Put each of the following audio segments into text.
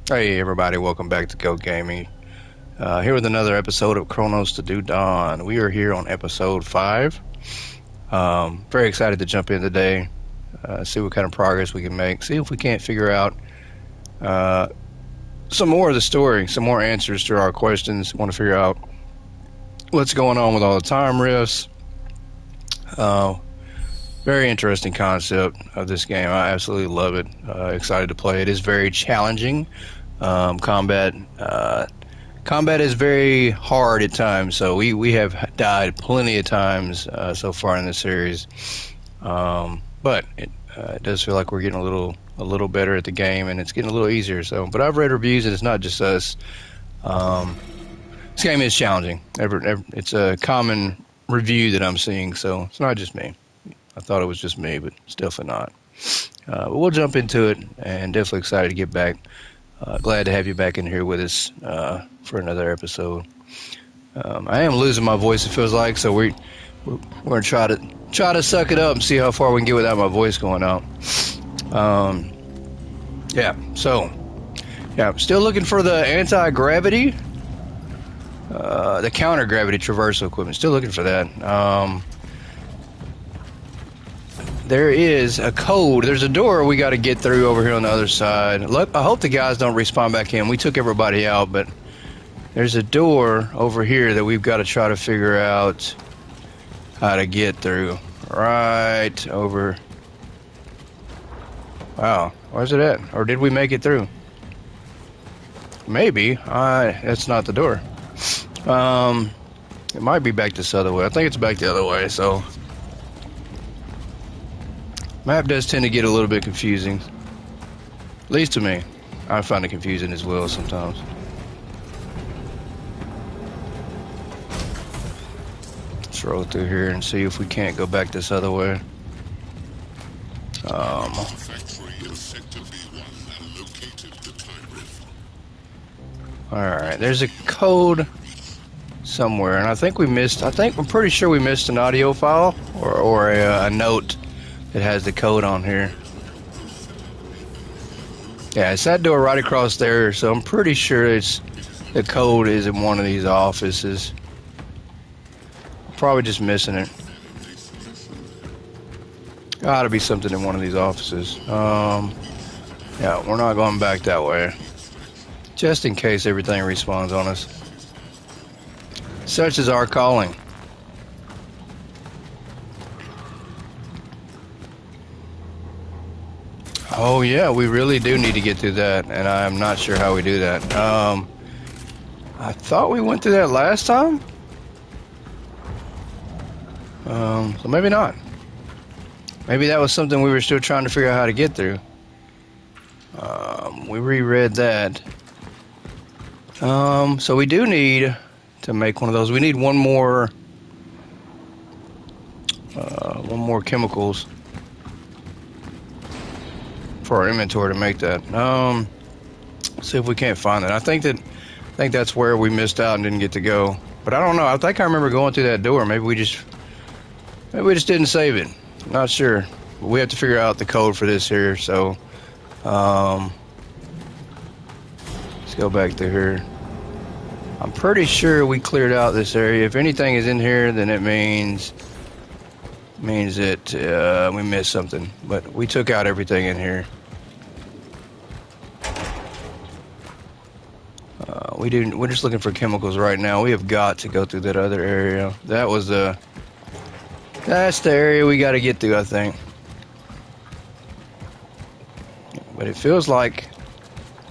Hey everybody, welcome back to Go Gaming. Here with another episode of Cronos to Do Dawn. We are here on episode 5. Very excited to jump in today, see what kind of progress we can make, see if we can't figure out uh, some more of the story, some more answers to our questions. Want to figure out what's going on with all the time rifts. Uh, Very interesting concept of this game. I absolutely love it. Excited to play. It is very challenging. Combat combat is very hard at times, so we have died plenty of times so far in this series. But it does feel like we're getting a little better at the game, and it's getting a little easier. So, but I've read reviews, and it's not just us. Um, this game is challenging. It's a common review that I'm seeing, so it's not just me. I thought it was just me, but it's definitely not. But we'll jump into it, and definitely excited to get back. Glad to have you back in here with us for another episode. I am losing my voice, it feels like, so we're gonna try to suck it up and see how far we can get without my voice going out. Yeah. So still looking for the anti-gravity, the counter-gravity traversal equipment. Still looking for that. There is a code. There's a door we got to get through over here on the other side. Look, I hope the guys don't respawn back in. We took everybody out, but there's a door over here that we've got to try to figure out how to get through. Right over. Wow, where's it at? Or did we make it through? Maybe. That's not the door. It might be back this other way. I think it's back the other way, so. Map does tend to get a little bit confusing. At least to me. I find it confusing as well sometimes. Let's roll through here and see if we can't go back this other way. Alright, there's a code somewhere, and I think I'm pretty sure we missed an audio file or a note. It has the code on here. Yeah, it's that door right across there, so I'm pretty sure the code is in one of these offices. Probably just missing it. Gotta be something in one of these offices. Yeah, we're not going back that way. Just in case everything respawns on us. Such is our calling. Oh yeah, we really do need to get through that, and I'm not sure how we do that. I thought we went through that last time. So maybe not. Maybe that was something we were still trying to figure out how to get through. We reread that. So we do need to make one of those. We need one more chemicals for our inventory to make that. See if we can't find that. I think that's where we missed out and didn't get to go. But I don't know. I think I remember going through that door. Maybe we just didn't save it. Not sure. But we have to figure out the code for this here. So let's go back to here. I'm pretty sure we cleared out this area. If anything is in here, then it means that we missed something. But we took out everything in here. We're just looking for chemicals right now. We have got to go through that other area. That's the area we got to get through, I think. But it feels like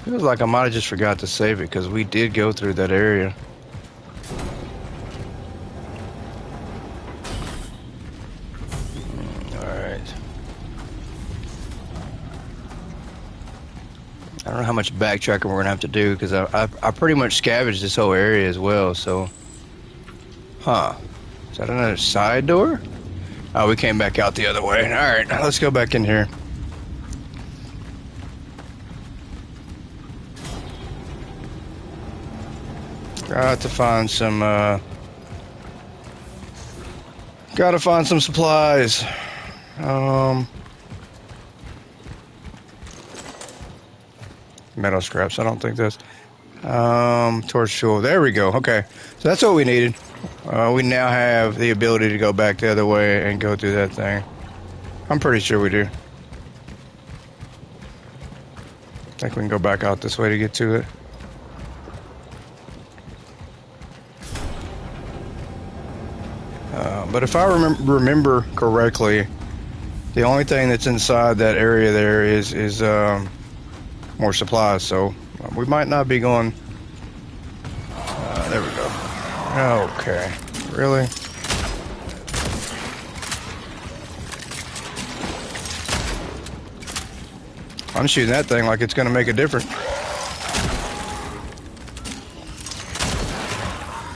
I might have just forgot to save it because we did go through that area. I don't know how much backtracking we're gonna have to do because I pretty much scavenged this whole area as well. So, is that another side door? Oh, we came back out the other way. All right, let's go back in here. Gotta find some supplies. metal scraps. I don't think that's torch fuel. There we go. Okay, so that's what we needed. We now have the ability to go back the other way and go through that thing. I'm pretty sure we do. I think we can go back out this way to get to it. But if I remember correctly, the only thing that's inside that area there is more supplies. So we might not be going. There we go. Okay, really? I'm shooting that thing like it's going to make a difference.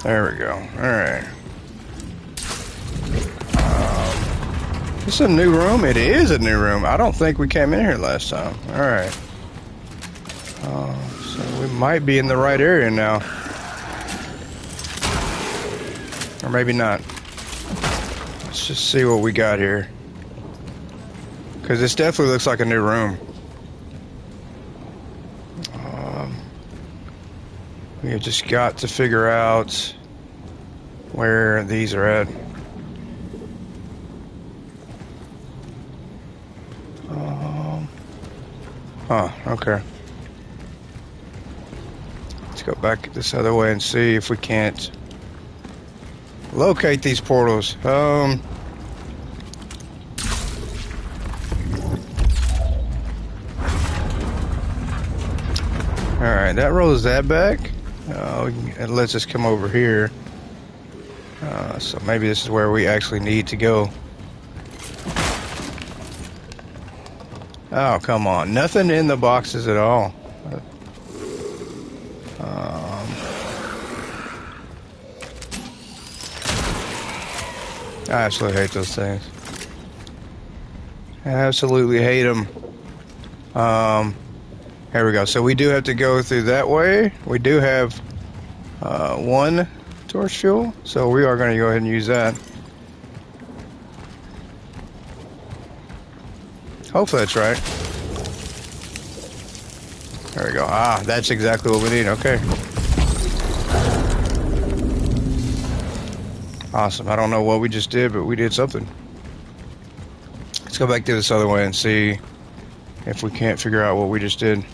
There we go. All right. This is a new room? It is a new room. I don't think we came in here last time. All right. So we might be in the right area now. Or maybe not. Let's just see what we got here. Because this definitely looks like a new room. We have just got to figure out where these are at. Okay. Let's go back this other way and see if we can't locate these portals. Alright, that rolls that back. It lets us come over here. So maybe this is where we actually need to go. Oh, come on. Nothing in the boxes at all. I absolutely hate those things. I absolutely hate them. Here we go. So we do have to go through that way. We do have one torch fuel, so we are going to go ahead and use that. Hopefully that's right. There we go. Ah, that's exactly what we need. Okay. Awesome. I don't know what we just did, but we did something. Let's go back to this other way and see if we can't figure out what we just did.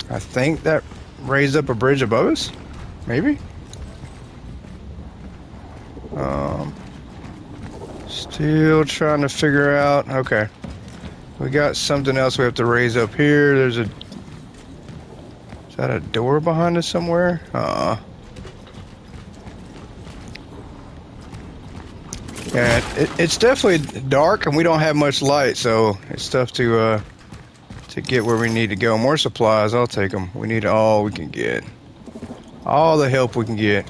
I think that raised up a bridge above us. Maybe? Still trying to figure out. Okay. We got something else we have to raise up here. There's a... Is that a door behind us somewhere? Yeah, it's definitely dark and we don't have much light, so it's tough to get where we need to go. More supplies, I'll take them. We need all we can get. All the help we can get.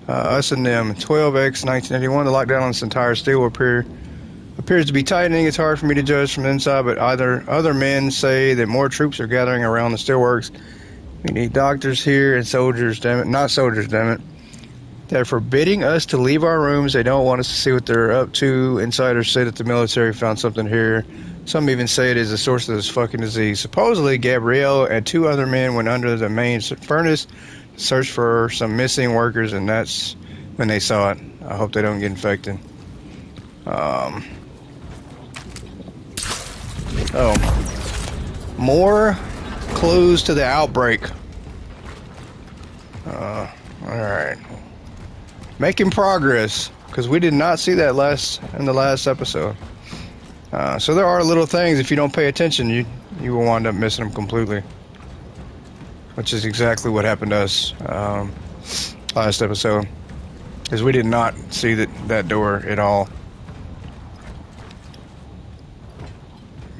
Us and them. 12x 1981. The lockdown on this entire steel appears to be tightening. It's hard for me to judge from the inside, but other men say that more troops are gathering around the steelworks. We need doctors here and soldiers, damn it. Not soldiers, damn it. They're forbidding us to leave our rooms. They don't want us to see what they're up to. Insiders say that the military found something here. Some even say it is the source of this fucking disease. Supposedly, Gabrielle and 2 other men went under the main furnace to search for some missing workers, and that's when they saw it. I hope they don't get infected. More clues to the outbreak. Alright. Making progress, because we did not see that in the last episode. So there are little things, if you don't pay attention, you will wind up missing them completely. Which is exactly what happened to us last episode. Because we did not see that door at all.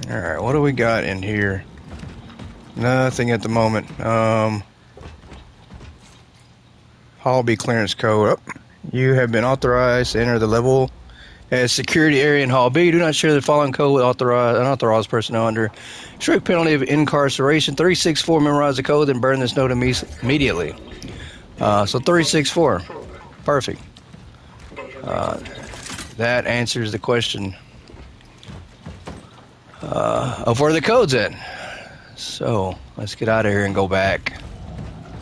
Alright, what do we got in here? Nothing at the moment. Hall B clearance code. Oh, you have been authorized to enter the level as security area in Hall B. Do not share the following code with unauthorized personnel under strict penalty of incarceration. 364, memorize the code, then burn this note immediately. So 364. Perfect. that answers the question of where the code's at. So let's get out of here and go back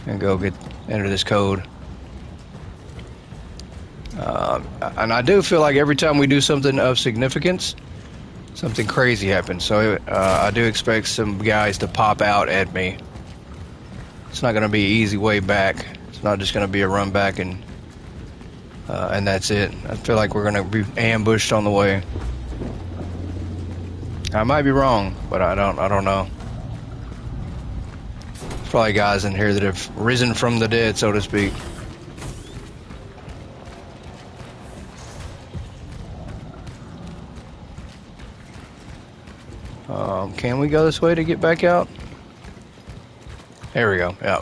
and go enter this code. And I do feel like every time we do something of significance, something crazy happens. So I do expect some guys to pop out at me. It's not going to be an easy way back. It's not just going to be a run back and that's it. I feel like we're going to be ambushed on the way. I might be wrong, but I don't know. There's probably guys in here that have risen from the dead, so to speak. Can we go this way to get back out? There we go. Yeah.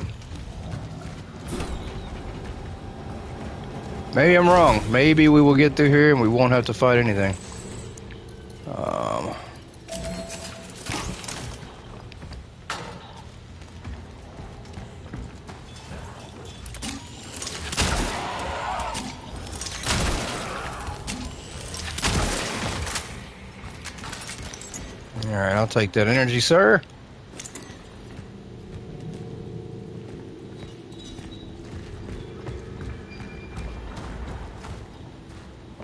Maybe I'm wrong. Maybe we will get through here and we won't have to fight anything. Alright, I'll take that energy, sir.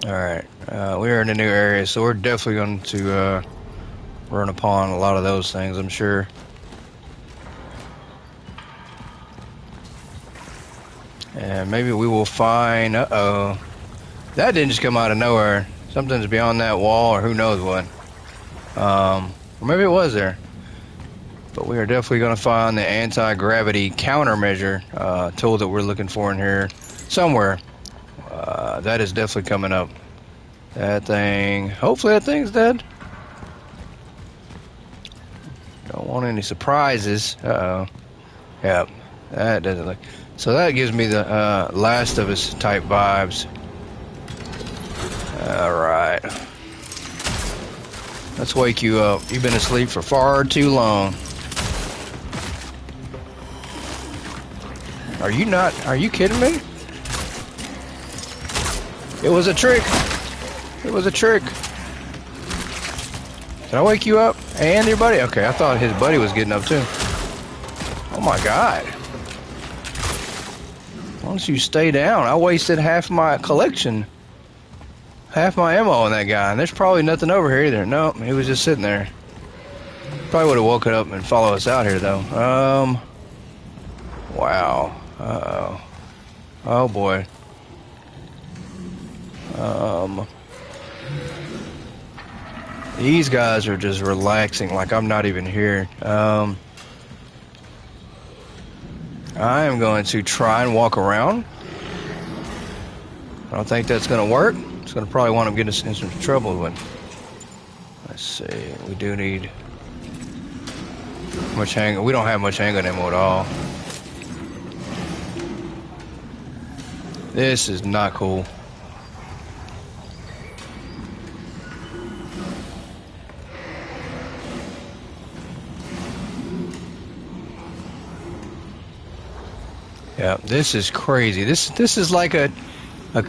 Alright, we're in a new area, so we're definitely going to run upon a lot of those things, I'm sure. And maybe we will find... Uh-oh. That didn't just come out of nowhere. Something's beyond that wall, or who knows what. Or maybe it was there. But we are definitely going to find the anti-gravity countermeasure tool that we're looking for in here somewhere. That is definitely coming up. That thing... Hopefully that thing's dead. Don't want any surprises. Uh-oh. Yep. That doesn't look... So that gives me the Last of Us type vibes. Alright. Let's wake you up. You've been asleep for far too long. Are you kidding me? It was a trick. It was a trick. Did I wake you up? And your buddy? Okay, I thought his buddy was getting up too. Oh my god. Why don't you stay down? I wasted half my collection. Half my ammo on that guy, and there's probably nothing over here either. Nope, he was just sitting there. Probably would have woken up and followed us out here, though. Wow. Uh-oh. Oh, boy. These guys are just relaxing like I'm not even here. I am going to try and walk around. I don't think that's going to work. It's going to probably want to get us in some trouble with. Let's see. We do need much handgun. We don't have much handgun ammo at all. This is not cool. Yeah, this is crazy. This is like a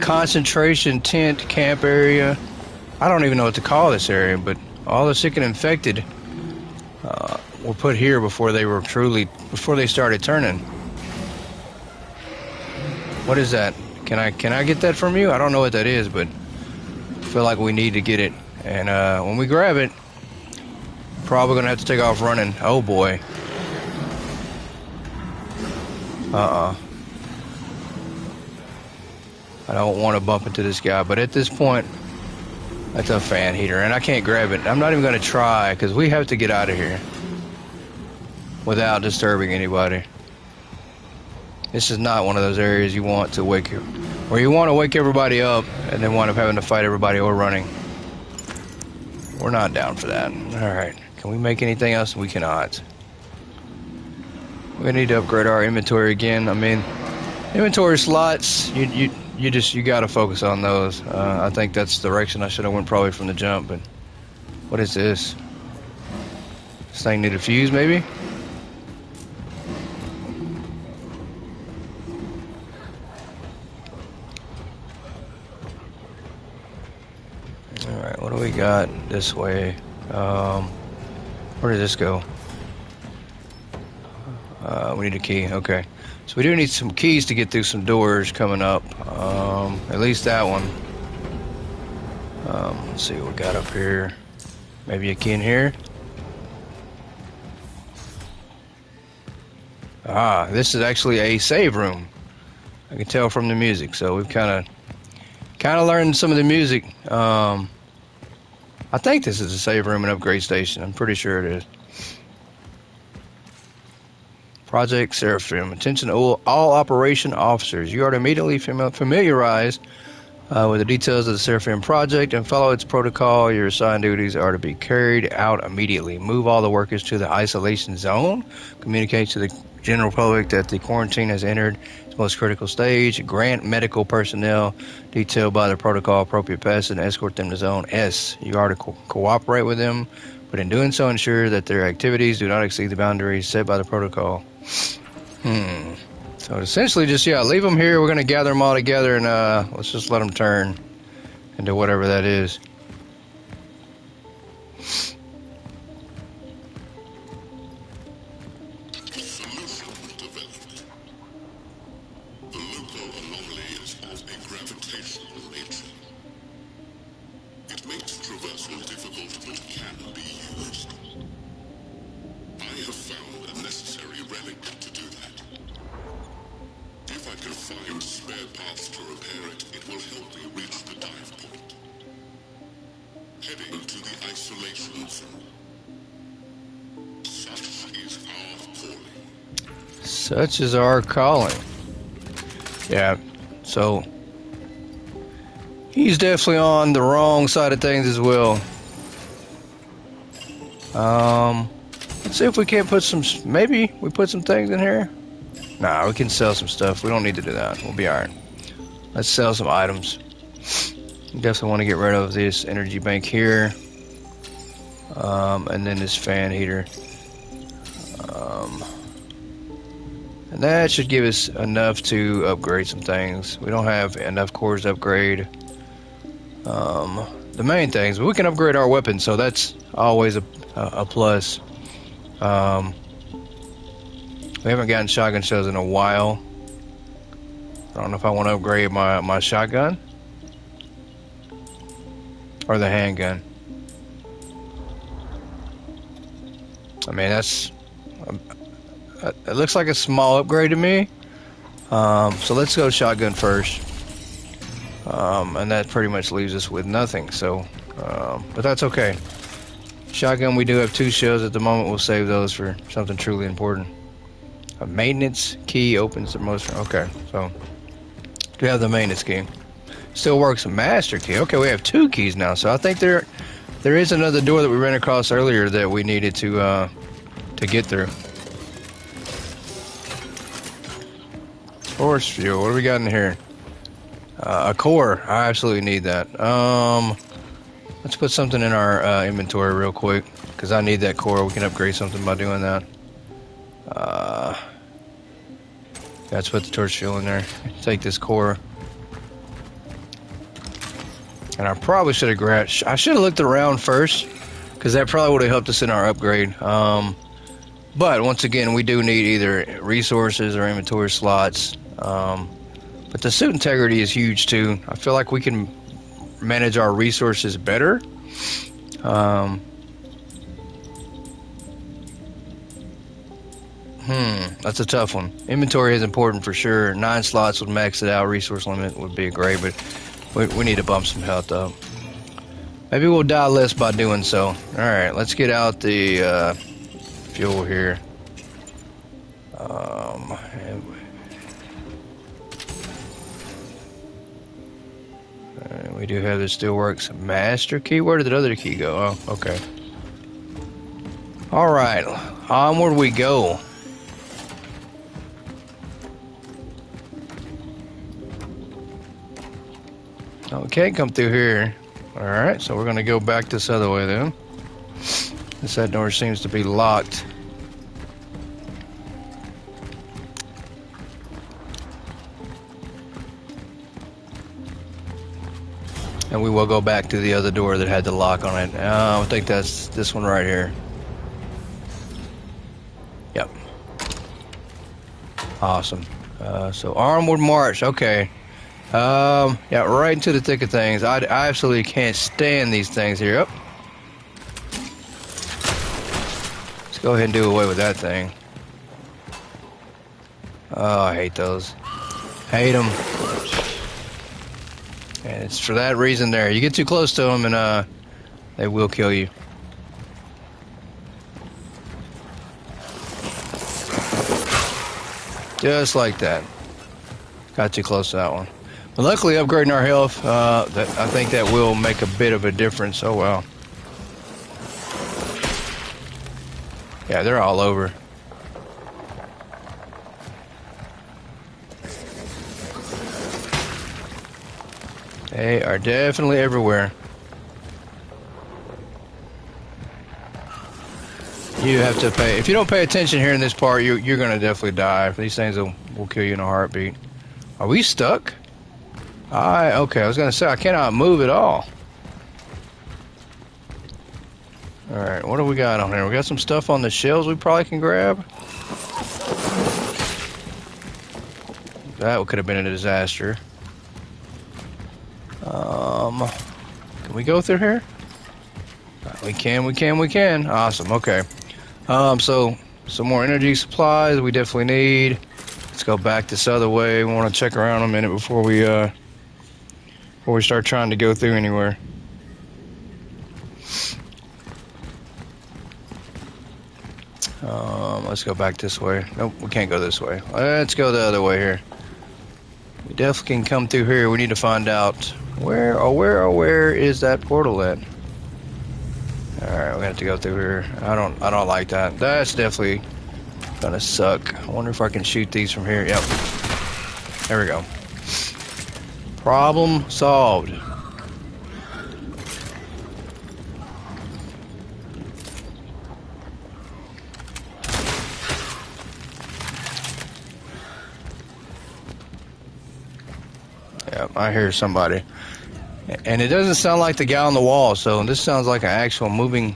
concentration tent camp area. I don't even know what to call this area, but all the sick and infected were put here before they started turning. What is that? Can I get that from you? I don't know what that is, but I feel like we need to get it. And when we grab it, probably gonna have to take off running. Oh boy. I don't want to bump into this guy, but at this point, that's a fan heater, and I can't grab it. I'm not even going to try, because we have to get out of here without disturbing anybody. This is not one of those areas you want to wake everybody up and then wind up having to fight everybody or running. We're not down for that. Alright, can we make anything else? We cannot. We need to upgrade our inventory again. I mean, inventory slots, you gotta focus on those. I think that's the direction I should have went probably from the jump, but what is this? This thing need a fuse maybe? What do we got this way? Where did this go? We need a key. Okay. So we do need some keys to get through some doors coming up. At least that one. Let's see what we got up here. Maybe a key in here. Ah, this is actually a save room. I can tell from the music. So we've kind of learned some of the music. I think this is a save room and upgrade station. I'm pretty sure it is. Project Seraphim. Attention all operation officers. You are immediately familiarized with the details of the Seraphim project and follow its protocol. Your assigned duties are to be carried out immediately. Move all the workers to the isolation zone. Communicate to the general public that the quarantine has entered its most critical stage. Grant medical personnel detailed by the protocol appropriate passes and escort them to Zone S. You are to cooperate with them, but in doing so, ensure that their activities do not exceed the boundaries set by the protocol. So essentially just, leave them here. We're going to gather them all together and let's just let them turn into whatever that is. Such is our calling. Yeah, so he's definitely on the wrong side of things as well. Let's see if we can't put some, maybe we put some things in here. Nah, we can sell some stuff. We don't need to do that. We'll be alright. Let's sell some items. We definitely want to get rid of this energy bank here. And then this fan heater. And that should give us enough to upgrade some things. We don't have enough cores to upgrade the main things, but we can upgrade our weapons, so that's always a plus. We haven't gotten shotgun shells in a while. I don't know if I want to upgrade my shotgun or the handgun. I mean, that's... it looks like a small upgrade to me. So let's go shotgun first. And that pretty much leaves us with nothing. So, but that's okay. Shotgun, we do have 2 shells at the moment. We'll save those for something truly important. A maintenance key opens the most... Okay, so we have the maintenance key. Still works. Master key. Okay, we have 2 keys now. So I think there is another door that we ran across earlier that we needed to get through. Force fuel. What do we got in here? A core. I absolutely need that. Let's put something in our inventory real quick, because I need that core. We can upgrade something by doing that. Let's put the torch fuel in there. Take this core. And I probably should have grabbed... I should have looked around first, because that probably would have helped us in our upgrade. But once again, we do need either resources or inventory slots. But the suit integrity is huge too. I feel like we can manage our resources better. That's a tough one. Inventory is important for sure. 9 slots would max it out. Resource limit would be great, but we need to bump some health up. Maybe we'll die less by doing so. Alright, let's get out the fuel here. We do have the Steelworks Master Key. Where did the other key go? Oh, okay. Alright, onward we go. Okay, come through here. Alright, so we're going to go back this other way then. That door seems to be locked. And we will go back to the other door that had the lock on it. I think that's this one right here. Yep. Awesome. So onward march. Okay. Yeah, right into the thick of things. I absolutely can't stand these things here. Up. Let's go ahead and do away with that thing. Oh, I hate those. Hate them. And it's for that reason there. You get too close to them and they will kill you. Just like that. Got too close to that one. But luckily, upgrading our health, I think that will make a bit of a difference. Oh, wow. Yeah, they're all over. They are definitely everywhere. You have to pay. If you don't pay attention here in this part, you're going to definitely die. These things will kill you in a heartbeat. Are we stuck? Okay, I was going to say, I cannot move at all. Alright, what do we got on here? We got some stuff on the shelves we probably can grab. That could have been a disaster. Can we go through here? We can. Awesome, okay. So, some more energy supplies we definitely need. Let's go back this other way. We want to check around a minute before we start trying to go through anywhere. Let's go back this way. Nope, we can't go this way. Let's go the other way here. We definitely can come through here. We need to find out where is that portal at? Alright, we have to go through here. I don't like that. That's definitely gonna suck. I wonder if I can shoot these from here. Yep. There we go. Problem solved. Yep, I hear somebody. And it doesn't sound like the guy on the wall, so this sounds like an actual moving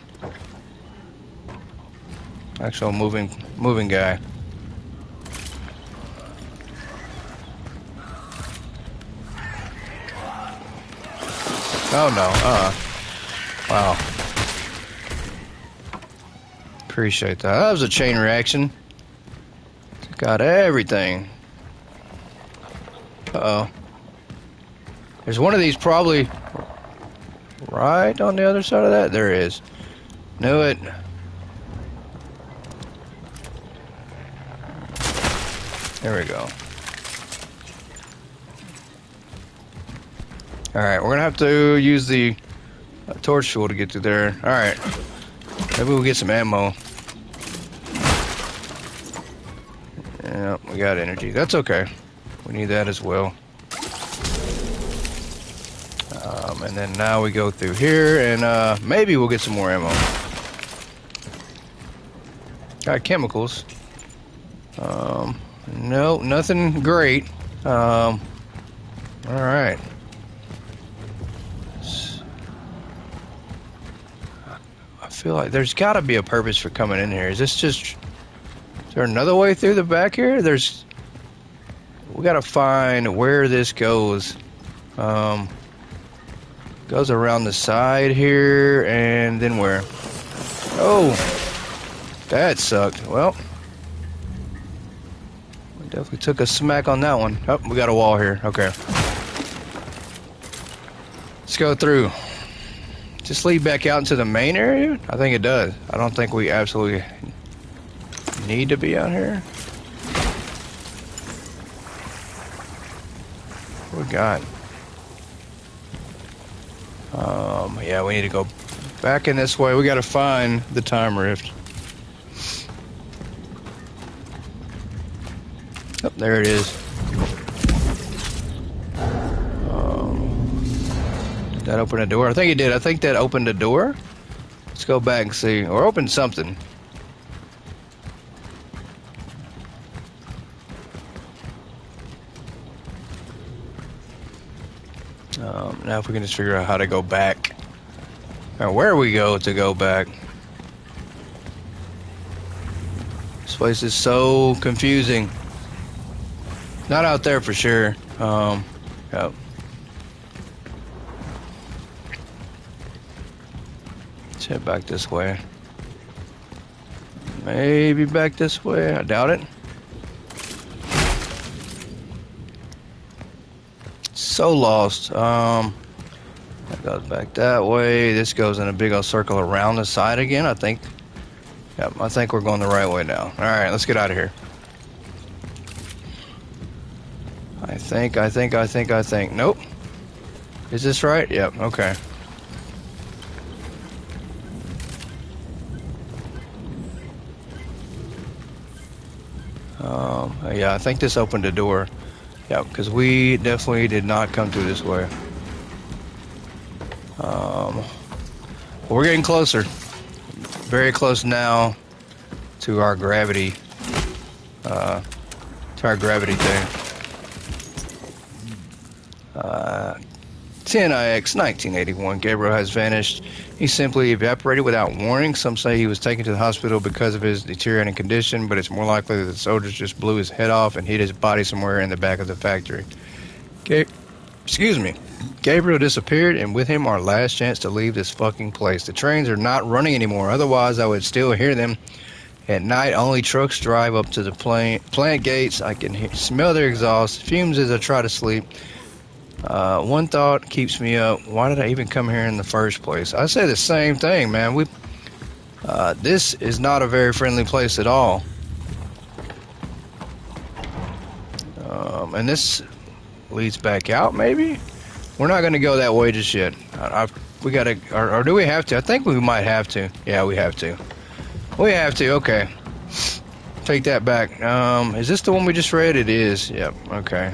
guy. Oh no, wow. Appreciate that. That was a chain reaction. Got everything. Uh-oh. There's one of these probably right on the other side of that. There it is. Knew it. There we go. Alright, we're gonna have to use the torch tool to get through there. Alright. Maybe we'll get some ammo. Yeah, we got energy. That's okay. We need that as well. And then now we go through here, and maybe we'll get some more ammo. Got chemicals. No, nothing great. Alright. I feel like there's got to be a purpose for coming in here. Is this just... Is there another way through the back here? We got to find where this goes. Goes around the side here, and then where? Oh, that sucked. Well, we definitely took a smack on that one. Oh, we got a wall here. Okay. Let's go through. Just lead back out into the main area? I think it does. I don't think we absolutely need to be out here. What we got? Yeah, we need to go back in this way. We got to find the time rift. Oh, there it is. Did that open a door? I think it did. I think that opened a door. Let's go back and see. Or open something. now if we can just figure out how to go back. Or where we go to go back. This place is so confusing. Not out there for sure. Yep. Let's head back this way. Maybe back this way. I doubt it. So lost. That goes back that way. This goes in a big old circle around the side again, I think. Yep, I think we're going the right way now. Alright, let's get out of here. I think. Nope. Is this right? Yep, okay. Yeah, I think this opened a door. Yeah, because we definitely did not come through this way. We're getting closer. Very close now to our gravity. To our gravity thing. 10IX 1981. Gabriel has vanished. He simply evaporated without warning. Some say he was taken to the hospital because of his deteriorating condition, but it's more likely that the soldiers just blew his head off and hid his body somewhere in the back of the factory. Excuse me. Gabriel disappeared, and with him our last chance to leave this fucking place. The trains are not running anymore, otherwise I would still hear them. At night, only trucks drive up to the plant gates. I can smell their exhaust, fumes as I try to sleep. One thought keeps me up. Why did I even come here in the first place? I say the same thing, man. This is not a very friendly place at all. And this leads back out, maybe? We're not going to go that way just yet. We got to, or do we have to? I think we might have to. Yeah, we have to. We have to, okay. Take that back. Is this the one we just read? It is. Yep, okay.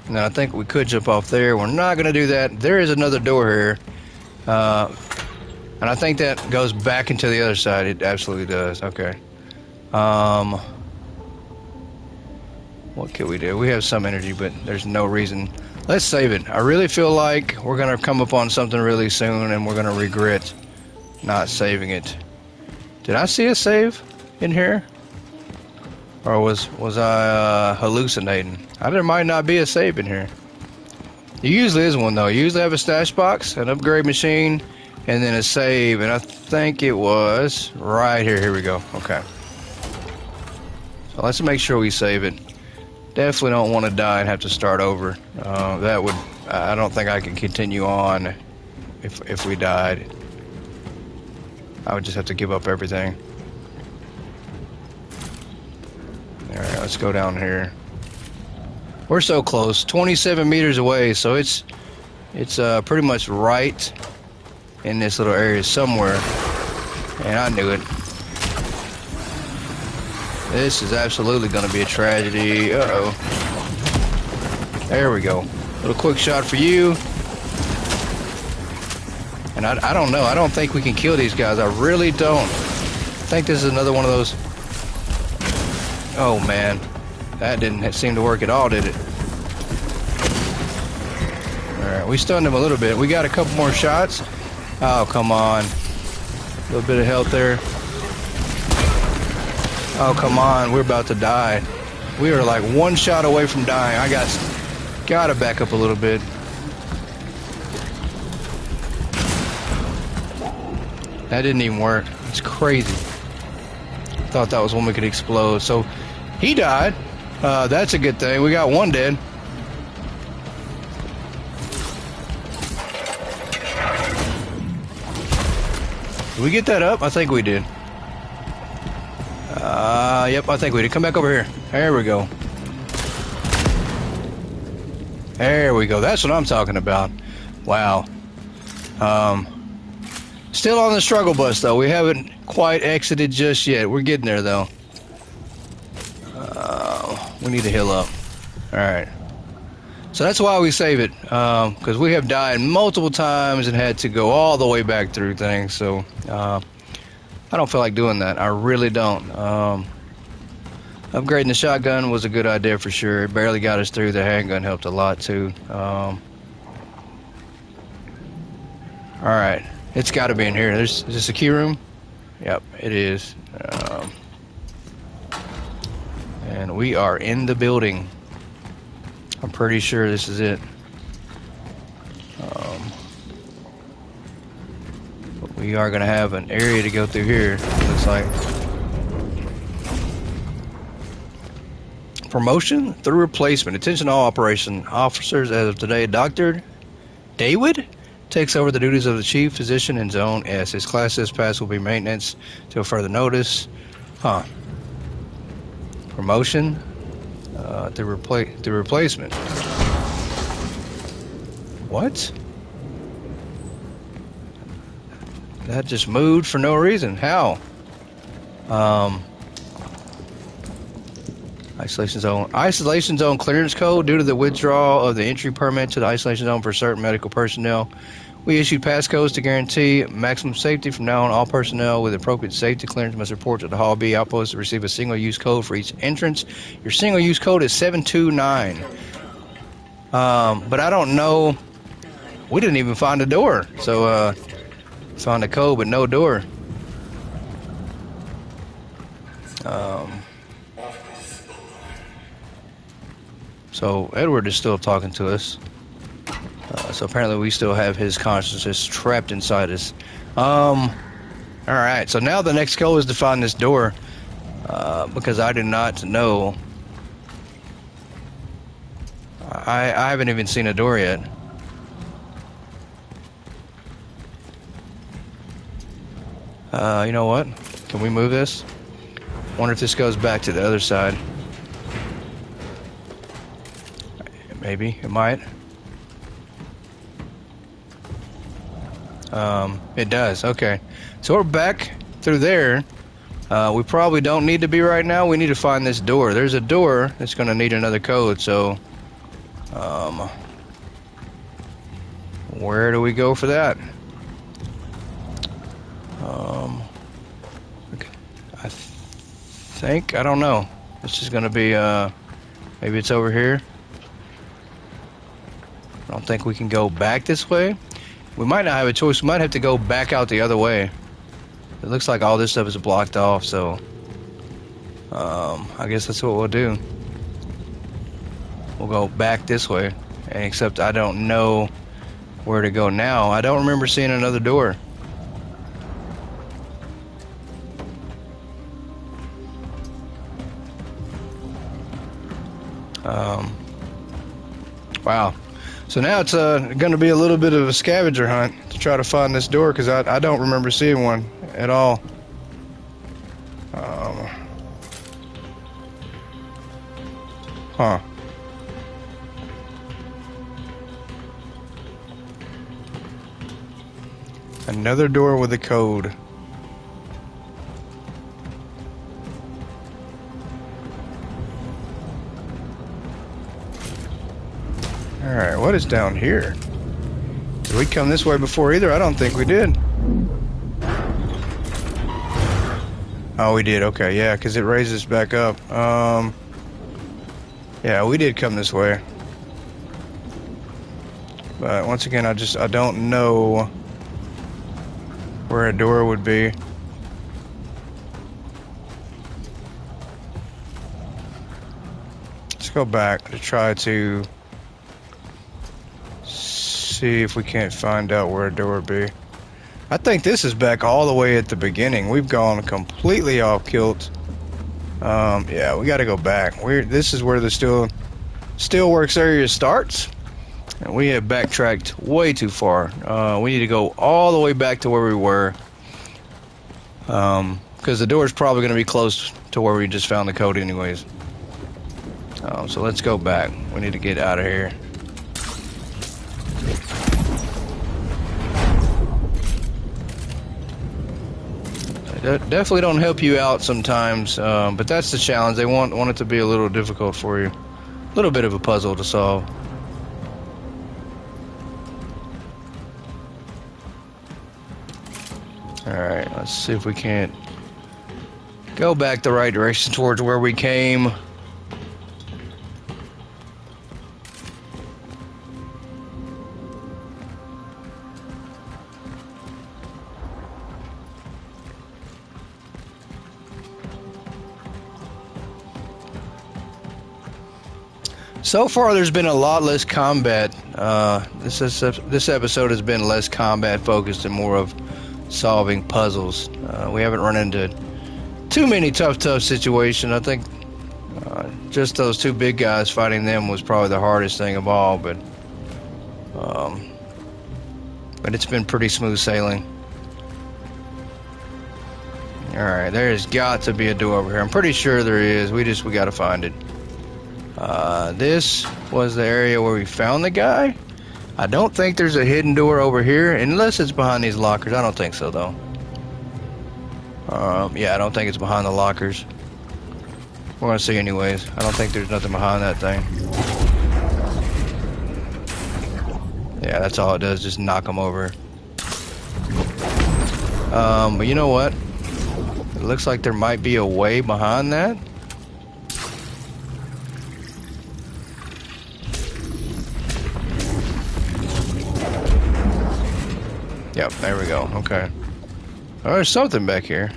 Now, I think we could jump off there. We're not going to do that. There is another door here. And I think that goes back into the other side. It absolutely does. Okay. What can we do? We have some energy, but there's no reason. Let's save it. I really feel like we're going to come upon something really soon, and we're going to regret not saving it. Did I see a save in here? Or was I hallucinating? There might not be a save in here. There usually is one, though. You usually have a stash box, an upgrade machine, and then a save. And I think it was right here. Here we go. Okay. So let's make sure we save it. Definitely don't want to die and have to start over. That would... I don't think I can continue on if we died. I would just have to give up everything. Alright, let's go down here. We're so close, 27 meters away, so it's pretty much right in this little area somewhere. And I knew it. This is absolutely going to be a tragedy. Uh-oh. There we go. Little quick shot for you. And I don't know. I don't think we can kill these guys. I really don't. I think this is another one of those... Oh, man. That didn't seem to work at all, did it? Alright, we stunned him a little bit. We got a couple more shots. Oh, come on. A little bit of health there. Oh, come on. We're about to die. We are like one shot away from dying. I gotta back up a little bit. That didn't even work. It's crazy. Thought that was one we could explode. So, he died. That's a good thing. We got one dead. Did we get that up? I think we did. Yep, I think we did. Come back over here. There we go. There we go. That's what I'm talking about. Wow. Still on the struggle bus, though. We haven't quite exited just yet. We're getting there, though. We need to heal up. Alright. So that's why we save it. Because we have died multiple times and had to go all the way back through things. So, I don't feel like doing that. I really don't. Upgrading the shotgun was a good idea for sure. It barely got us through. The handgun helped a lot too. Alright, it's got to be in here. Is this a key room? Yep, it is. And we are in the building. I'm pretty sure this is it. But we are going to have an area to go through here, looks like. Promotion through replacement. Attention all operation officers as of today. Dr. David takes over the duties of the chief physician in Zone S. His class dispatch will be maintenance till further notice. Huh. Promotion through replacement. What? That just moved for no reason. How? Isolation zone. Isolation zone clearance code. Due to the withdrawal of the entry permit to the isolation zone for certain medical personnel, we issued passcodes to guarantee maximum safety. From now on, all personnel with appropriate safety clearance must report to the Hall B outpost to receive a single-use code for each entrance. Your single-use code is 729. But I don't know. We didn't even find a door. So, found a code, but no door. So Edward is still talking to us. So apparently we still have his consciousness trapped inside us. Alright, so now the next goal is to find this door. Because I do not know. I haven't even seen a door yet. You know what? Can we move this? Wonder if this goes back to the other side. Maybe it might. It does. Okay, so we're back through there. We probably don't need to be right now. We need to find this door. There's a door that's going to need another code. So, where do we go for that? I don't know. This is going to be maybe it's over here. I don't think we can go back this way. We might not have a choice. We might have to go back out the other way. It looks like all this stuff is blocked off, so I guess that's what we'll do. We'll go back this way, and except I don't know where to go now. I don't remember seeing another door. Wow. So now it's going to be a little bit of a scavenger hunt to try to find this door, because I don't remember seeing one at all. Huh. Another door with a code. Alright, what is down here? Did we come this way before either? I don't think we did. Oh, we did. Okay, yeah, because it raises back up. Yeah, we did come this way. But once again, I don't know where a door would be. Let's go back to try to see if we can't find out where a door would be. I think this is back all the way at the beginning. We've gone completely off kilt. Yeah, we got to go back. This is where the steelworks area starts, and we have backtracked way too far. We need to go all the way back to where we were, because the door is probably going to be close to where we just found the code anyways. So let's go back. We need to get out of here. Definitely don't help you out sometimes, but that's the challenge. They want it to be a little difficult for you. A little bit of a puzzle to solve. Alright, let's see if we can't go back the right direction towards where we came. So far, there's been a lot less combat. This episode has been less combat focused and more of solving puzzles. We haven't run into too many tough situations. I think just those two big guys, fighting them was probably the hardest thing of all. But it's been pretty smooth sailing. All right, there's got to be a door over here. I'm pretty sure there is. We got to find it. This was the area where we found the guy. I don't think there's a hidden door over here, unless it's behind these lockers. I don't think so, though. Yeah, I don't think it's behind the lockers. We're gonna see anyways. I don't think there's nothing behind that thing. Yeah, that's all it does, just knock them over. But you know what? It looks like there might be a way behind that. Yep, there we go. Okay. Oh, there's something back here.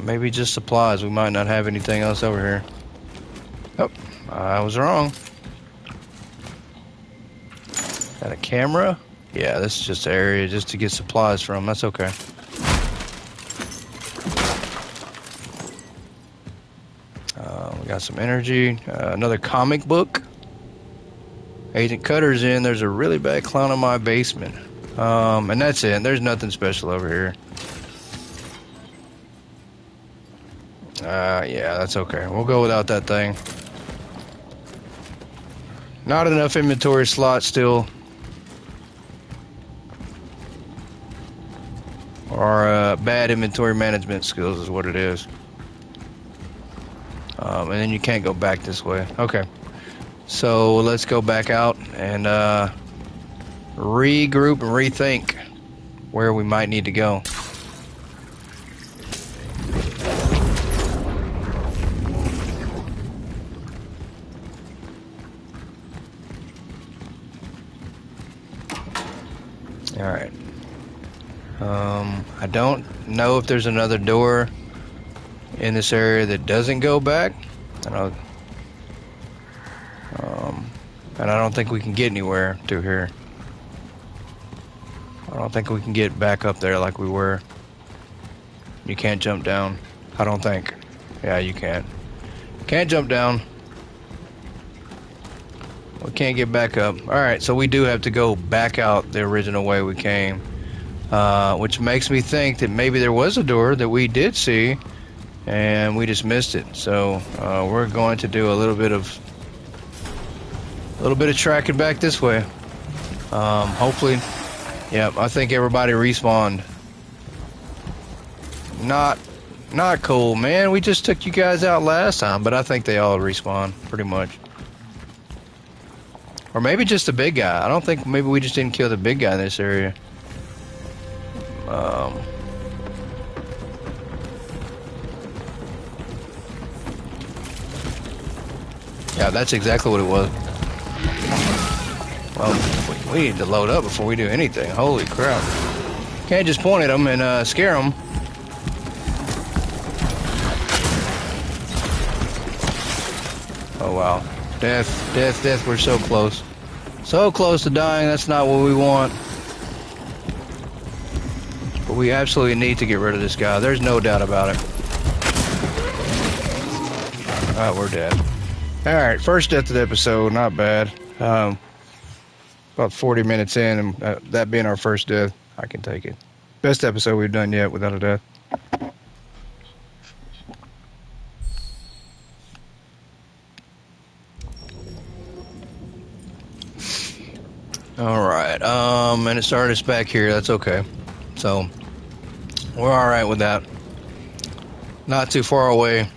Maybe just supplies. We might not have anything else over here. Oh, I was wrong. Got a camera? Yeah, this is just an area just to get supplies from. That's okay. We got some energy. Another comic book. Agent Cutter's in. There's a really bad clown in my basement. And that's it. There's nothing special over here. Yeah, that's okay. We'll go without that thing. Not enough inventory slots still. Or bad inventory management skills is what it is. And then you can't go back this way. Okay. So let's go back out and regroup and rethink where we might need to go. All right. I don't know if there's another door in this area that doesn't go back. I know. And I don't think we can get anywhere through here. I don't think we can get back up there like we were. You can't jump down. I don't think. Yeah, you can. Can't jump down. We can't get back up. Alright, so we do have to go back out the original way we came. Which makes me think that maybe there was a door that we did see and we just missed it. So we're going to do a little bit of tracking back this way. Hopefully, yeah, I think everybody respawned. Not cool, man. We just took you guys out last time, but I think they all respawned pretty much. Or maybe just the big guy. I don't think, maybe we just didn't kill the big guy in this area. Yeah, that's exactly what it was. Well, we need to load up before we do anything. Holy crap. Can't just point at them and scare them. Oh, wow. Death, we're so close. So close to dying, that's not what we want. But we absolutely need to get rid of this guy. There's no doubt about it. Alright, we're dead. Alright, first death of the episode, not bad. About 40 minutes in, and that being our first death, I can take it. Best episode we've done yet without a death. Alright, and it started us back here, that's okay. So, we're alright with that. Not too far away.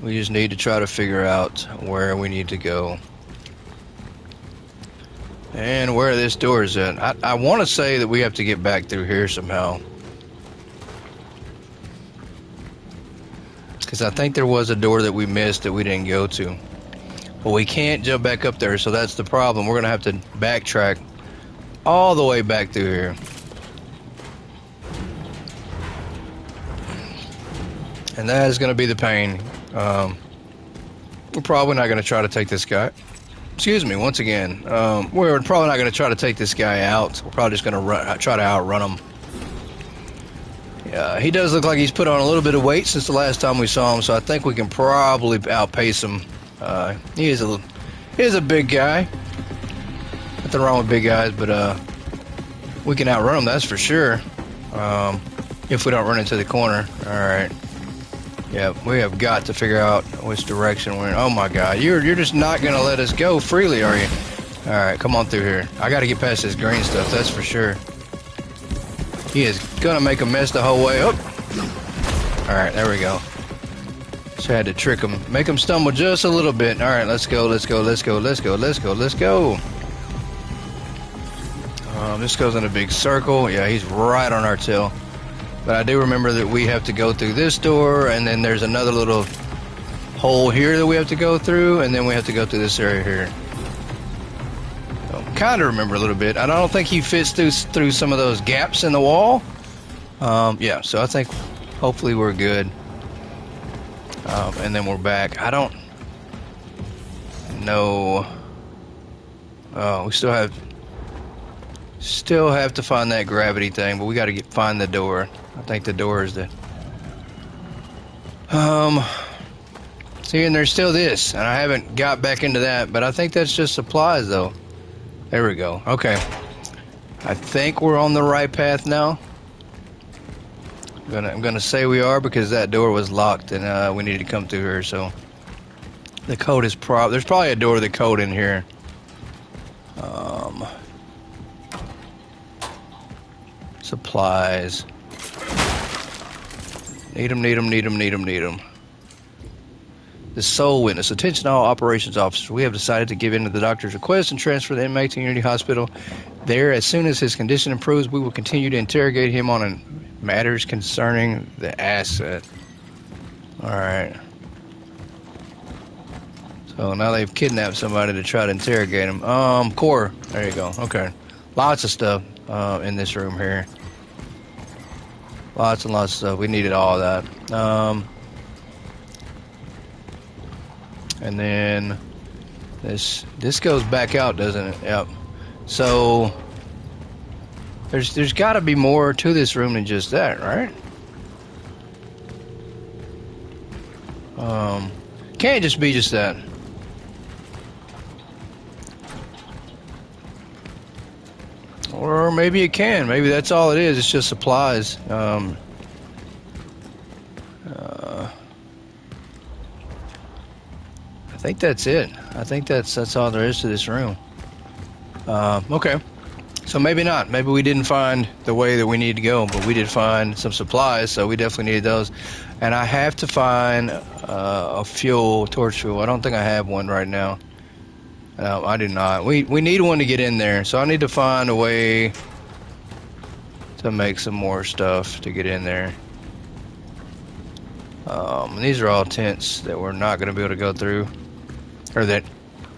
We just need to try to figure out where we need to go. And where this door is at. I want to say that we have to get back through here somehow. Because I think there was a door that we missed that we didn't go to. But we can't jump back up there, so that's the problem. We're going to have to backtrack all the way back through here. And that is going to be the pain. We're probably not going to try to take this guy. Excuse me, once again. We're probably not going to try to take this guy out. We're probably just going to try to outrun him. He does look like he's put on a little bit of weight since the last time we saw him, so I think we can probably outpace him. He is a big guy. Nothing wrong with big guys, but we can outrun him, that's for sure. If we don't run into the corner. Alright. Yeah, we have got to figure out which direction we're in. Oh my god, you're just not going to let us go freely, are you? Alright, come on through here. I got to get past this green stuff, that's for sure. He is going to make a mess the whole way up. Alright, there we go. Just had to trick him. Make him stumble just a little bit. Alright, let's go, let's go, let's go, let's go, let's go, let's go. This goes in a big circle. Yeah, he's right on our tail. But I do remember that we have to go through this door, and then there's another little hole here that we have to go through, and then we have to go through this area here. So, kind of remember a little bit. I don't think he fits through some of those gaps in the wall. Yeah, so I think hopefully we're good. And then we're back. I don't know. Oh, we still have to find that gravity thing, but we got to find the door. I think the door is the... See, and there's still this, and I haven't got back into that, but I think that's just supplies, though. There we go. Okay. I think we're on the right path now. I'm gonna say we are, because that door was locked, and we need to come through here, so... The code is there's probably a door with the code in here. Supplies. Need them. The sole witness. Attention all operations officers. We have decided to give in to the doctor's request and transfer the inmate to Unity Hospital. There, as soon as his condition improves, we will continue to interrogate him on matters concerning the asset. Alright. So now they've kidnapped somebody to try to interrogate him. Core. There you go. Okay. Lots of stuff in this room here. Lots and lots of stuff. We needed all of that. And then this goes back out, doesn't it? Yep. So there's got to be more to this room than just that, right? Can't just be just that. Or maybe it can. Maybe that's all it is. It's just supplies. I think that's it. I think that's all there is to this room. Okay. So maybe not. Maybe we didn't find the way that we need to go, but we did find some supplies, so we definitely needed those. And I have to find a torch fuel. I don't think I have one right now. No, I do not. We need one to get in there, so I need to find a way to make some more stuff to get in there. These are all tents that we're not going to be able to go through, or that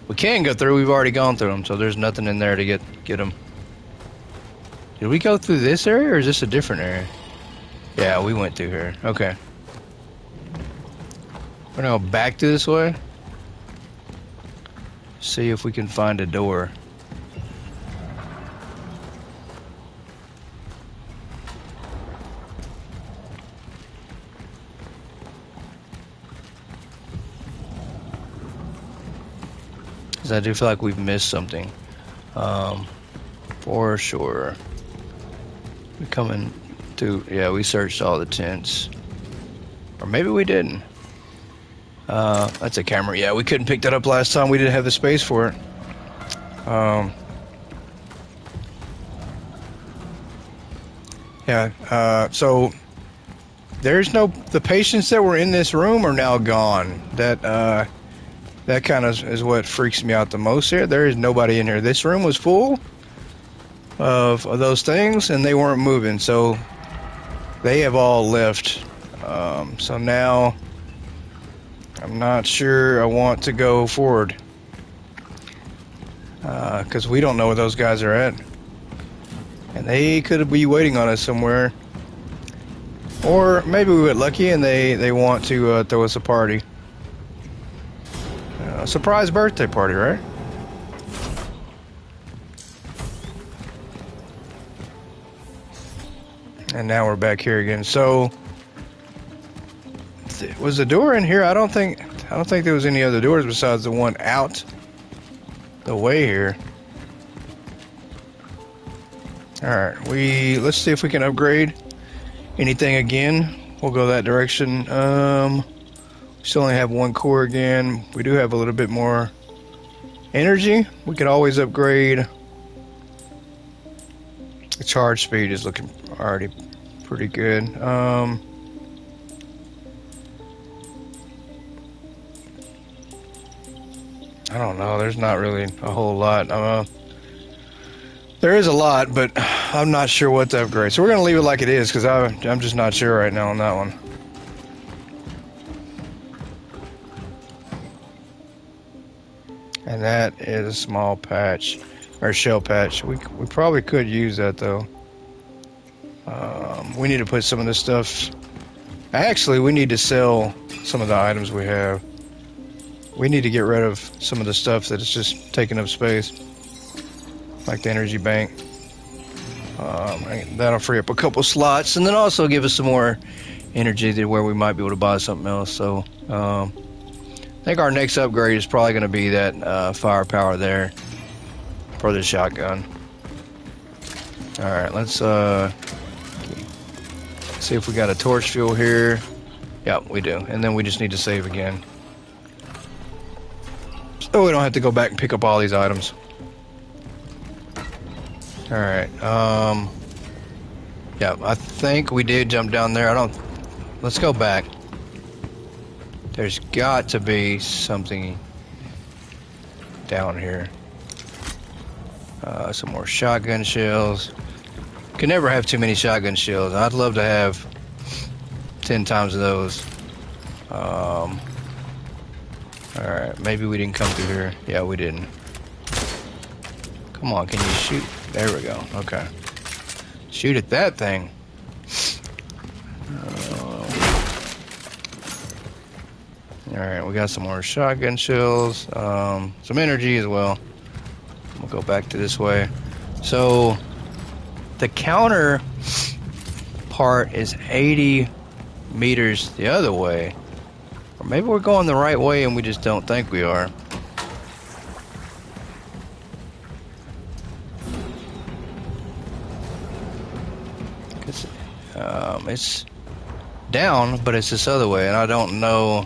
we can go through. We've already gone through them, so there's nothing in there to get them. Did we go through this area, or is this a different area? Yeah, we went through here. Okay. We're going to go back to this way. See if we can find a door. Because I do feel like we've missed something. For sure. We're coming to... Yeah, we searched all the tents. Or maybe we didn't. That's a camera. Yeah, we couldn't pick that up last time. We didn't have the space for it. Yeah, so there's no... The patients that were in this room are now gone. That That kind of is what freaks me out the most here. There is nobody in here. This room was full of those things, and they weren't moving, so they have all left. So now I'm not sure I want to go forward, because we don't know where those guys are at, and they could be waiting on us somewhere, or maybe we get lucky and they want to throw us a party. Surprise birthday party, right? And now we're back here again. So, was the door in here? I don't think there was any other doors besides the one out the way here. All right, let's see if we can upgrade anything again. We'll go that direction. Still only have one core again. We do have a little bit more energy. We could always upgrade. The charge speed is looking already pretty good. I don't know. There's not really a whole lot. There is a lot, but I'm not sure what to upgrade. So we're going to leave it like it is because I'm just not sure right now on that one. And that is a small patch, or shell patch. We probably could use that though. We need to put some of this stuff. Actually, we need to sell some of the items we have. We need to get rid of some of the stuff that is just taking up space, like the energy bank. That'll free up a couple slots, and then also give us some more energy to where we might be able to buy something else. So I think our next upgrade is probably going to be that firepower there for the shotgun. All right, let's see if we got a torch fuel here. Yep, we do. And then we just need to save again, so we don't have to go back and pick up all these items. All right. Yeah, I think we did jump down there. Let's go back. There's got to be something down here. Some more shotgun shells. Can never have too many shotgun shells. I'd love to have 10 times of those. Alright, maybe we didn't come through here. Yeah, we didn't. Come on, can you shoot? There we go. Okay. Shoot at that thing. Alright, we got some more shotgun shells. Some energy as well. We'll go back to this way. So, the counter part is 80 meters the other way. Or maybe we're going the right way and we just don't think we are. It's down, but it's this other way, and I don't know.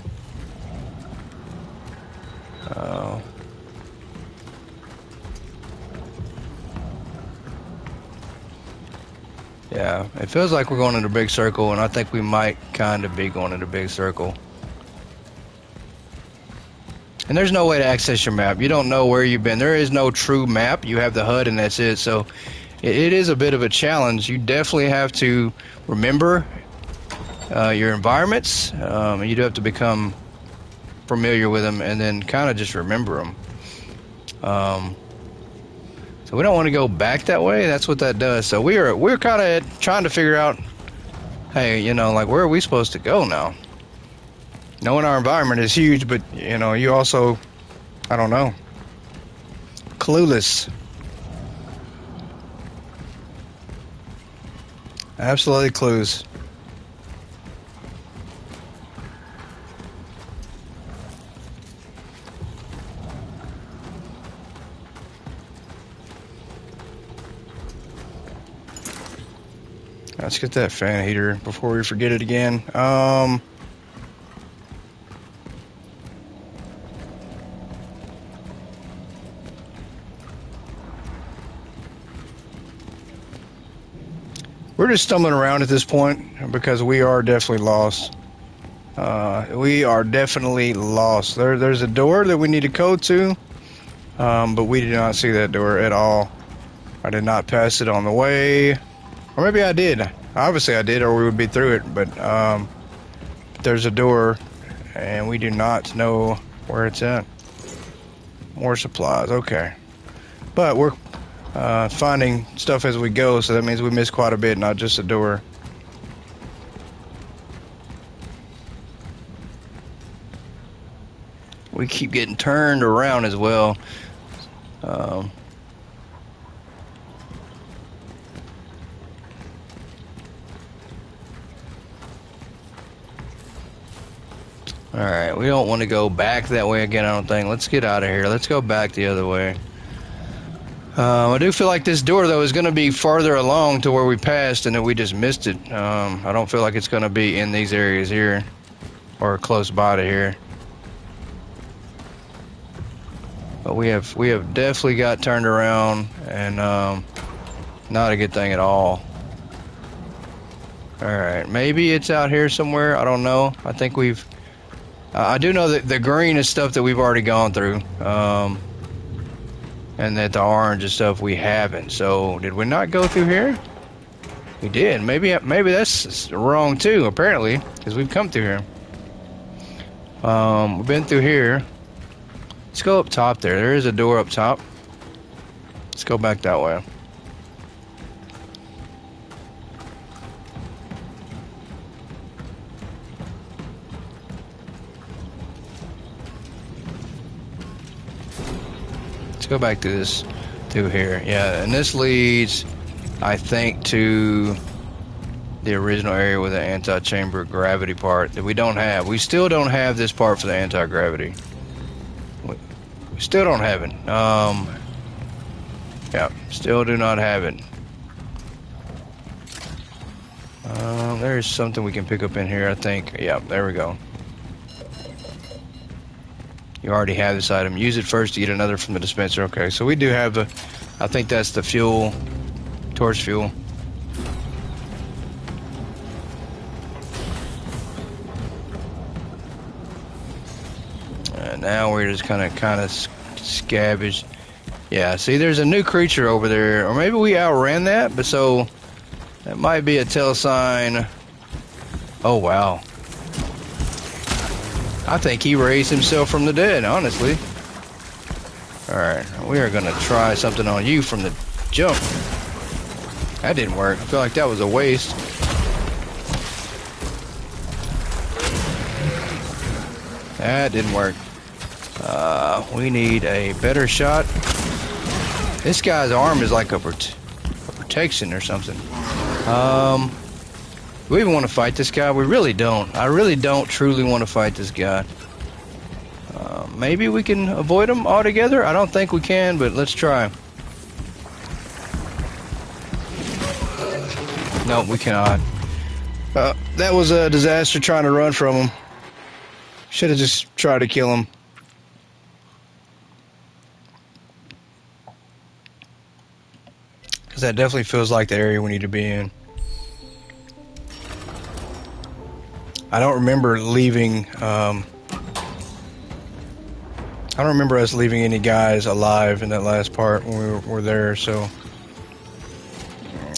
Yeah, it feels like we're going in a big circle, and I think we might kind of be going in a big circle. And there's no way to access your map. You don't know where you've been. There is no true map. You have the HUD, and that's it. So it is a bit of a challenge. You definitely have to remember your environments. You do have to become familiar with them, and then kind of just remember them. So we don't want to go back that way. That's what that does. So we're kind of trying to figure out, hey, you know, like, where are we supposed to go now? Knowing our environment is huge, but you know, you also, I don't know, clueless. Absolutely clueless. Let's get that fan heater before we forget it again. We're just stumbling around at this point because we are definitely lost. We are definitely lost. There's a door that we need to go to, but we did not see that door at all. I did not pass it on the way, or maybe I did. Obviously I did, or we would be through it, but there's a door, and we do not know where it's at. More supplies, okay. But we're finding stuff as we go, so that means we missed quite a bit, not just a door. We keep getting turned around as well. Alright, we don't want to go back that way again, I don't think. Let's get out of here. Let's go back the other way. I do feel like this door, though, is going to be farther along to where we passed and that we just missed it. I don't feel like it's going to be in these areas here or close by to here. But we have definitely got turned around, and not a good thing at all. Alright, maybe it's out here somewhere. I don't know. I think we've... I do know that the green is stuff that we've already gone through. And that the orange is stuff we haven't. So, did we not go through here? We did. Maybe that's wrong too, apparently, because we've come through here. We've been through here. Let's go up top there. There is a door up top. Let's go back that way. Let's go back to this, through here. Yeah, and this leads, I think, to the original area with the anti-chamber gravity part that we don't have. We still don't have this part for the anti-gravity. We still don't have it. Yeah, still do not have it. There's something we can pick up in here, I think. Yeah, there we go. You already have this item. Use it first to get another from the dispenser. Okay, so we do have the... I think that's the fuel. Torch fuel. And now we're just kind of scabbage. Yeah, see, there's a new creature over there. Or maybe we outran that, but so... That might be a tell sign. Oh, wow. I think he raised himself from the dead, honestly. Alright, we are going to try something on you from the jump. That didn't work. I feel like that was a waste. That didn't work. We need a better shot. This guy's arm is like a protection or something. Do we even want to fight this guy? We really don't. I really don't truly want to fight this guy. Maybe we can avoid him altogether? I don't think we can, but let's try. No, we cannot. That was a disaster trying to run from him. Should have just tried to kill him. Because that definitely feels like the area we need to be in. I don't remember leaving, I don't remember us leaving any guys alive in that last part when we were there, so...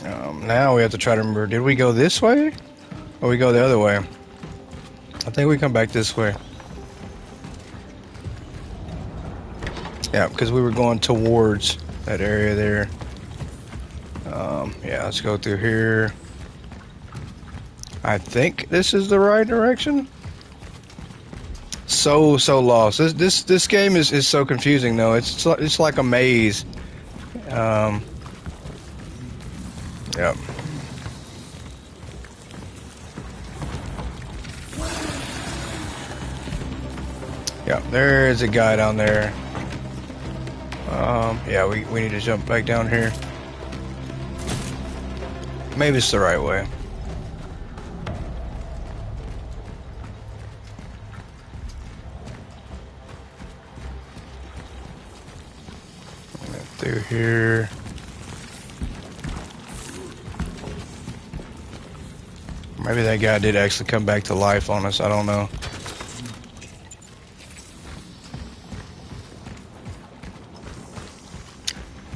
now we have to try to remember, did we go this way? Or we go the other way? I think we come back this way. Yeah, because we were going towards that area there. Yeah, let's go through here. I think this is the right direction. So lost. This game is so confusing though. It's like a maze. Yep. Yeah, there's a guy down there. Yeah, we need to jump back down here. Maybe it's the right way. Through here. Maybe that guy did actually come back to life on us. I don't know.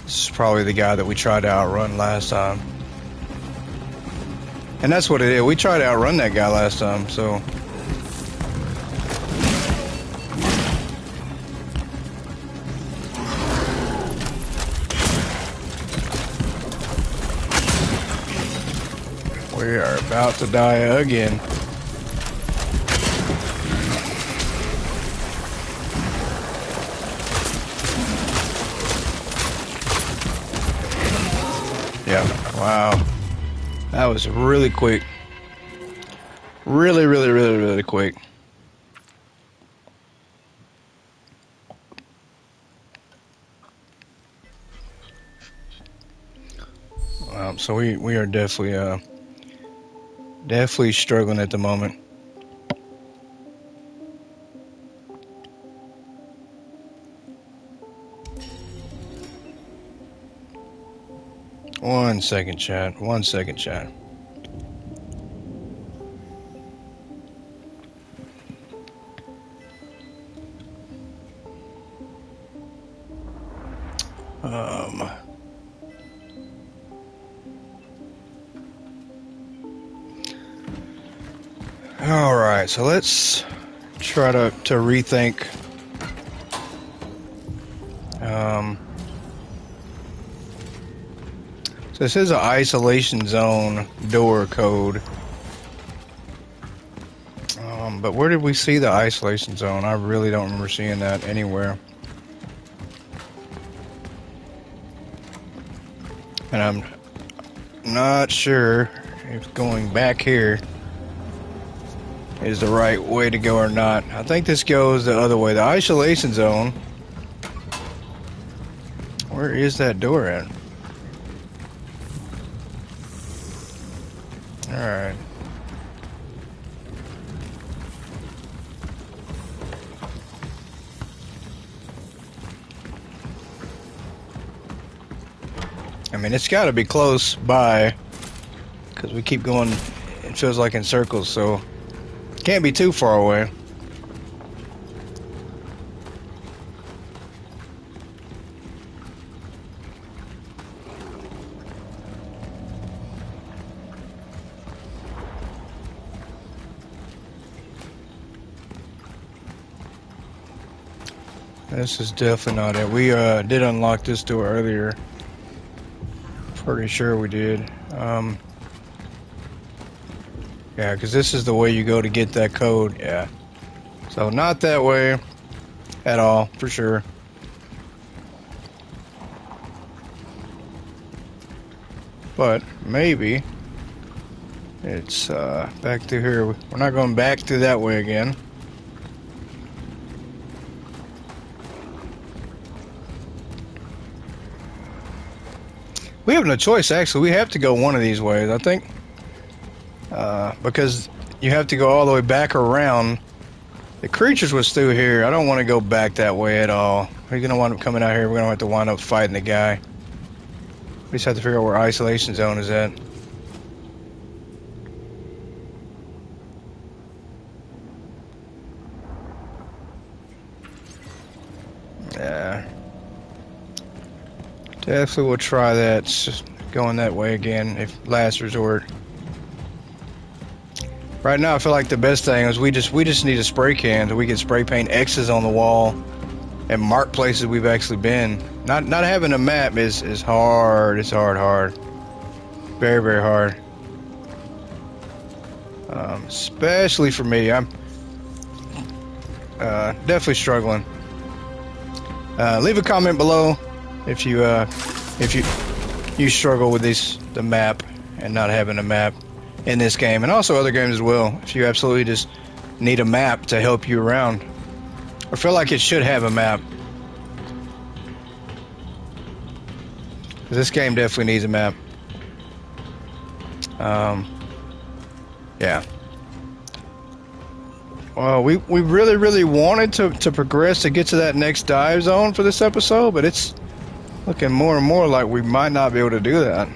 This is probably the guy that we tried to outrun last time. And that's what it is. We tried to outrun that guy last time, so... We are about to die again. Yeah, wow. That was really quick. Really quick. So we are definitely struggling at the moment. One second, chat. 1 second, chat. All right, so let's try to rethink. So this is an isolation zone door code. But where did we see the isolation zone? I really don't remember seeing that anywhere. And I'm not sure if going back here is the right way to go or not. I think this goes the other way. The isolation zone. Where is that door at? Alright. I mean, it's got to be close by, because we keep going, it feels like in circles, so can't be too far away. This is definitely not it. We did unlock this door earlier. Pretty sure we did. Yeah, because this is the way you go to get that code. Yeah. So not that way at all, for sure. But maybe it's back through here. We're not going back through that way again. We have no choice, actually. We have to go one of these ways, I think. Because you have to go all the way back around. The creatures was through here. I don't want to go back that way at all. We're going to wind up coming out here. We're going to have to wind up fighting the guy. We just have to figure out where isolation zone is at. Yeah. Definitely will try that. It's just going that way again, if last resort. Right now, I feel like the best thing is we just need a spray can so we can spray paint X's on the wall and mark places we've actually been. Not having a map is hard. It's hard. Very hard. Especially for me. I'm definitely struggling. Leave a comment below if you struggle with the map and not having a map in this game, and also other games as well. If you absolutely just need a map to help you around, I feel like it should have a map. This game definitely needs a map. Yeah. Well, we really wanted to progress to get to that next dive zone for this episode, but it's looking more and more like we might not be able to do that.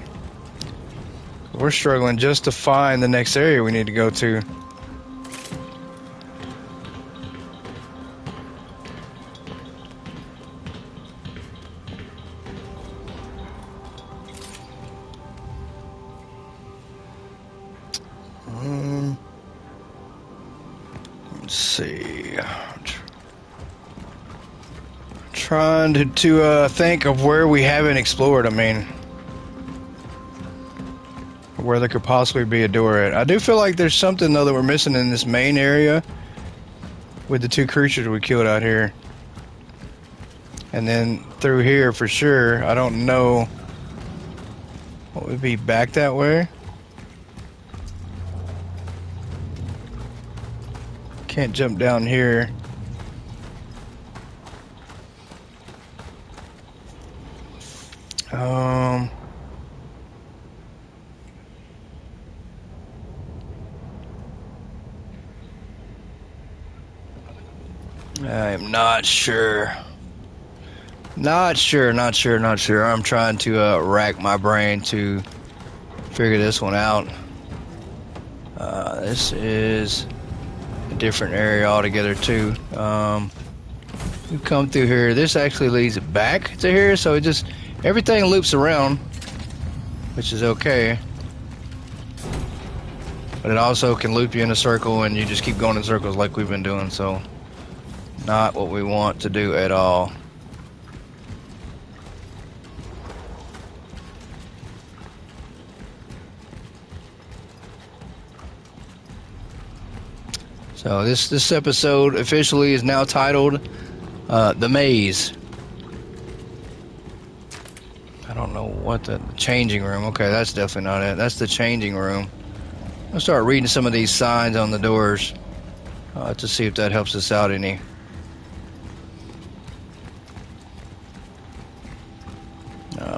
We're struggling just to find the next area we need to go to. Let's see. Trying to think of where we haven't explored. I mean, where there could possibly be a door at. I do feel like there's something though that we're missing in this main area with the two creatures we killed out here, and then through here for sure. I don't know what would be back that way. Can't jump down here. I'm not sure. Not sure. I'm trying to rack my brain to figure this one out. This is a different area altogether too. We come through here. This actually leads back to here, so it just everything loops around, which is okay. But it also can loop you in a circle, and you just keep going in circles like we've been doing. So, not what we want to do at all. So this episode officially is now titled The Maze. I don't know what the changing room. Okay, that's definitely not it. That's the changing room. I'll start reading some of these signs on the doors to see if that helps us out any.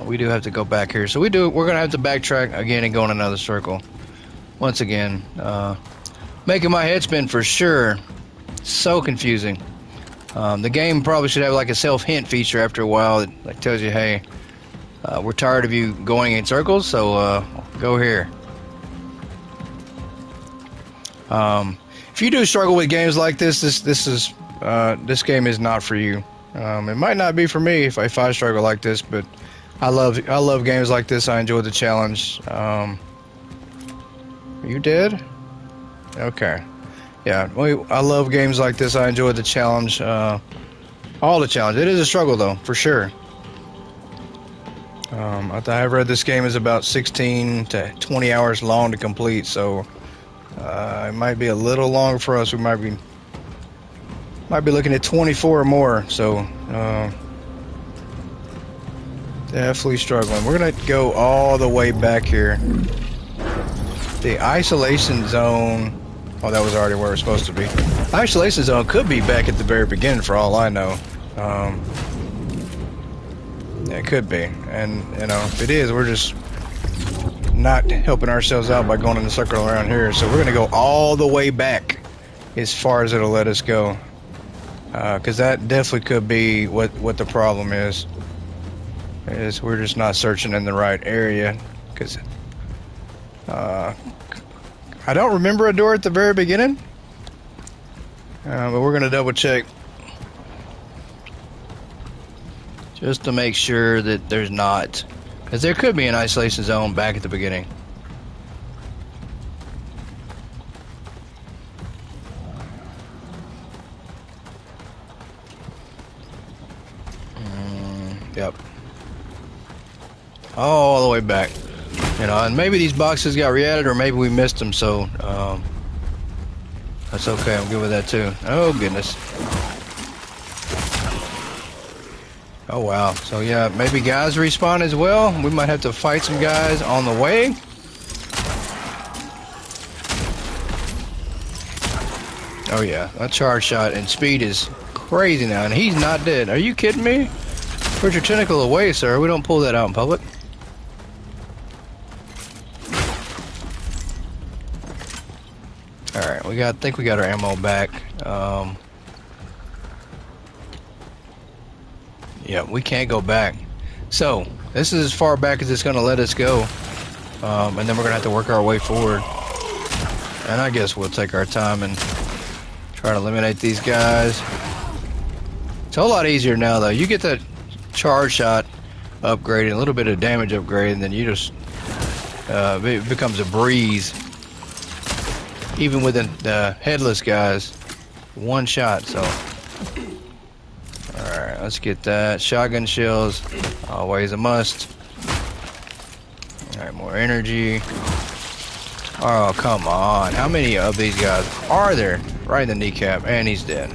We do have to go back here, so we're gonna have to backtrack again and go in another circle. Once again, making my head spin for sure. So confusing. The game probably should have like a self-hint feature after a while that like tells you, hey, we're tired of you going in circles, so go here. If you do struggle with games like this game is not for you. It might not be for me if I struggle like this, but I love games like this. I enjoy the challenge. Are you dead? Okay. Yeah, I love games like this. I enjoy the challenge. All the challenge. It is a struggle though, for sure. I've read this game is about 16 to 20 hours long to complete, so it might be a little long for us. We might be looking at 24 or more. So definitely struggling. We're gonna go all the way back here. The isolation zone. Oh, that was already where we're supposed to be. Isolation zone could be back at the very beginning for all I know. Yeah, it could be. And, you know, if it is, we're just not helping ourselves out by going in a circle around here. So we're going to go all the way back as far as it'll let us go. Because that definitely could be what the problem is. We're just not searching in the right area. Because I don't remember a door at the very beginning. But we're going to double check. Just to make sure that there's not. Because there could be an isolation zone back at the beginning. Yep. All the way back. You know, and maybe these boxes got re-added, or maybe we missed them, so that's okay. I'm good with that too. Oh goodness. Oh wow. So yeah, maybe guys respawn as well. We might have to fight some guys on the way. Oh yeah, that charge shot and speed is crazy now, and he's not dead. Are you kidding me? Put your tentacle away, sir. We don't pull that out in public. Alright, I think we got our ammo back. Yeah, we can't go back. So, this is as far back as it's going to let us go. and then we're gonna have to work our way forward. And I guess we'll take our time and try to eliminate these guys. It's a whole lot easier now, though. You get that charge shot upgraded, a little bit of damage upgrade, and then you just it becomes a breeze. Even with the headless guys, one shot. So, all right, let's get that. Shotgun shells, always a must. All right, more energy. Oh, come on. How many of these guys are there? Right in the kneecap, and he's dead.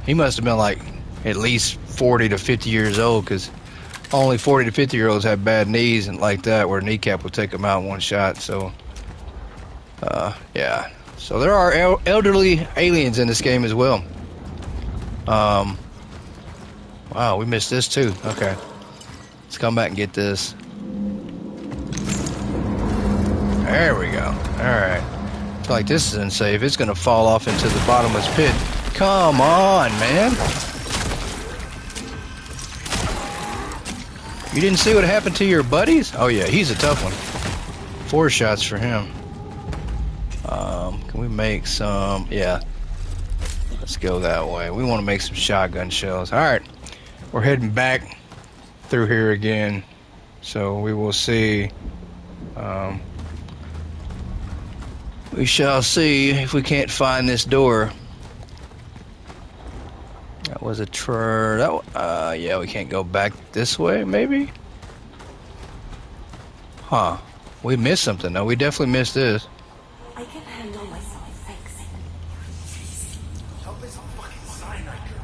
He must have been like at least 40 to 50 years old, because only 40 to 50 year olds have bad knees and like that, where a kneecap will take them out in one shot. So, yeah. So there are elderly aliens in this game as well. Wow, we missed this too. Okay. Let's come back and get this. There we go. Alright. I feel like this is unsafe. It's going to fall off into the bottomless pit. Come on, man. You didn't see what happened to your buddies? Oh, yeah, he's a tough one. 4 shots for him. Can we make some... Yeah. Let's go that way. We want to make some shotgun shells. Alright. We're heading back through here again. So we will see... we shall see if we can't find this door. That was a yeah, we can't go back this way, maybe? Huh. We missed something. No, we definitely missed this. I can handle myself, thanks. Help is a fucking cyanide girl.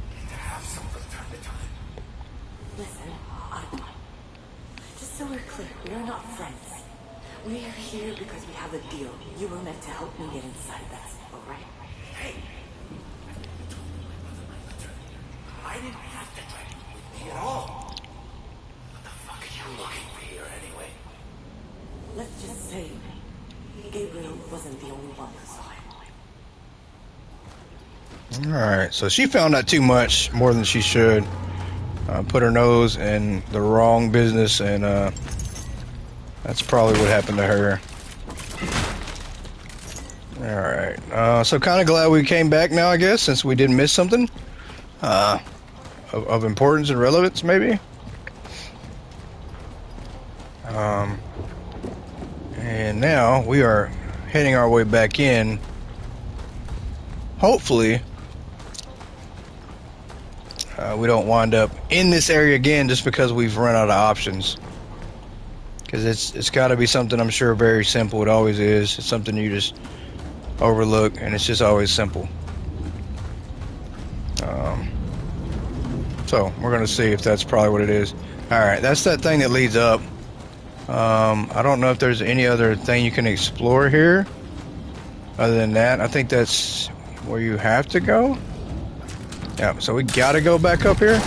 Need to have some from time to time. Listen, just so we're clear, we are not friends. We are here because we have a deal. You were meant to help me get inside. That's all right. Hey. I didn't have to try to with me at all. What the fuck are you looking for here anyway? Let's just say Gabriel wasn't the only one who saw him. Alright, so she found out too much, more than she should. Put her nose in the wrong business, and that's probably what happened to her. Alright, so kind of glad we came back now, I guess, since we didn't miss something of importance and relevance, maybe. And now we are heading our way back in. Hopefully, we don't wind up in this area again just because we've run out of options. Because it's got to be something, I'm sure, very simple. It always is. It's something you just overlook, and it's just always simple. So we're going to see if that's probably what it is. Alright, that's that thing that leads up. I don't know if there's any other thing you can explore here other than that. I think that's where you have to go. Yeah, so we got to go back up here.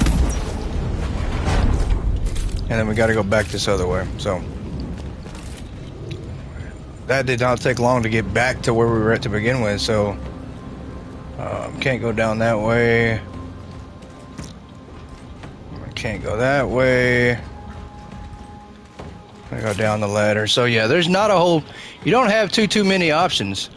And then we got to go back this other way. So that did not take long to get back to where we were at to begin with. So can't go down that way. Can't go that way. I go down the ladder. So yeah, there's not a whole. You don't have too many options.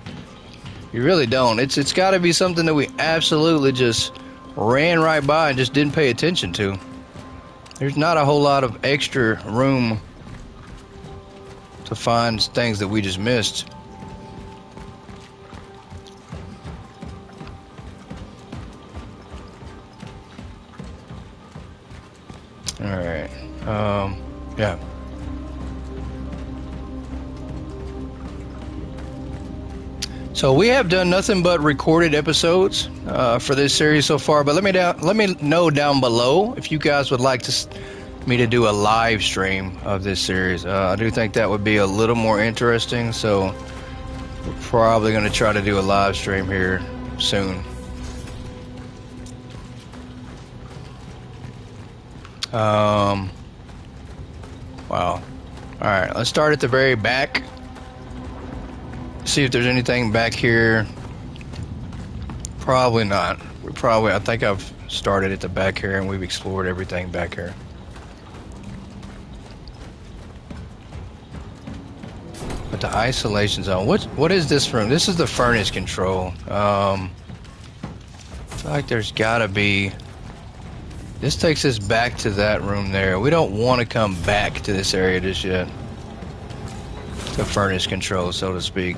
You really don't. It's got to be something that we absolutely just ran right by and just didn't pay attention to. There's not a whole lot of extra room to find things that we just missed. Alright. Yeah. So we have done nothing but recorded episodes for this series so far. But let me know down below if you guys would like me to do a live stream of this series. I do think that would be a little more interesting. So we're probably going to try to do a live stream here soon. Wow. Alright, let's start at the very back. See if there's anything back here. Probably not. I think I've started at the back here and we've explored everything back here. But the isolation zone. What is this room? This is the furnace control. I feel like there's gotta be. This takes us back to that room there. We don't want to come back to this area just yet. The furnace control, so to speak.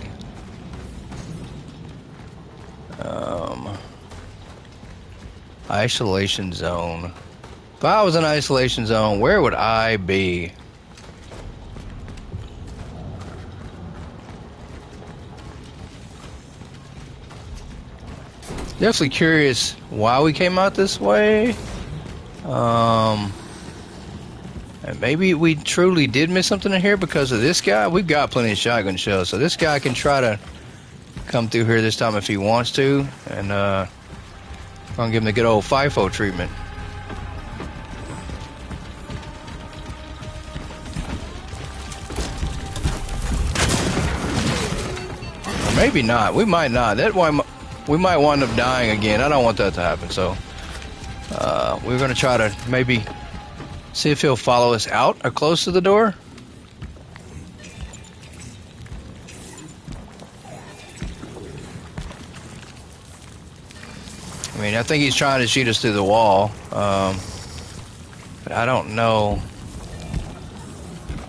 Isolation zone. If I was in isolation zone, where would I be? Definitely curious why we came out this way. And maybe we truly did miss something in here because of this guy. We've got plenty of shotgun shells, so this guy can try to come through here this time if he wants to, and I'm gonna give him the good old FIFO treatment. Or maybe not. We might not. That one, we might wind up dying again. I don't want that to happen. So we're gonna try to maybe see if he'll follow us out or close to the door. I mean, I think he's trying to shoot us through the wall, but I don't know.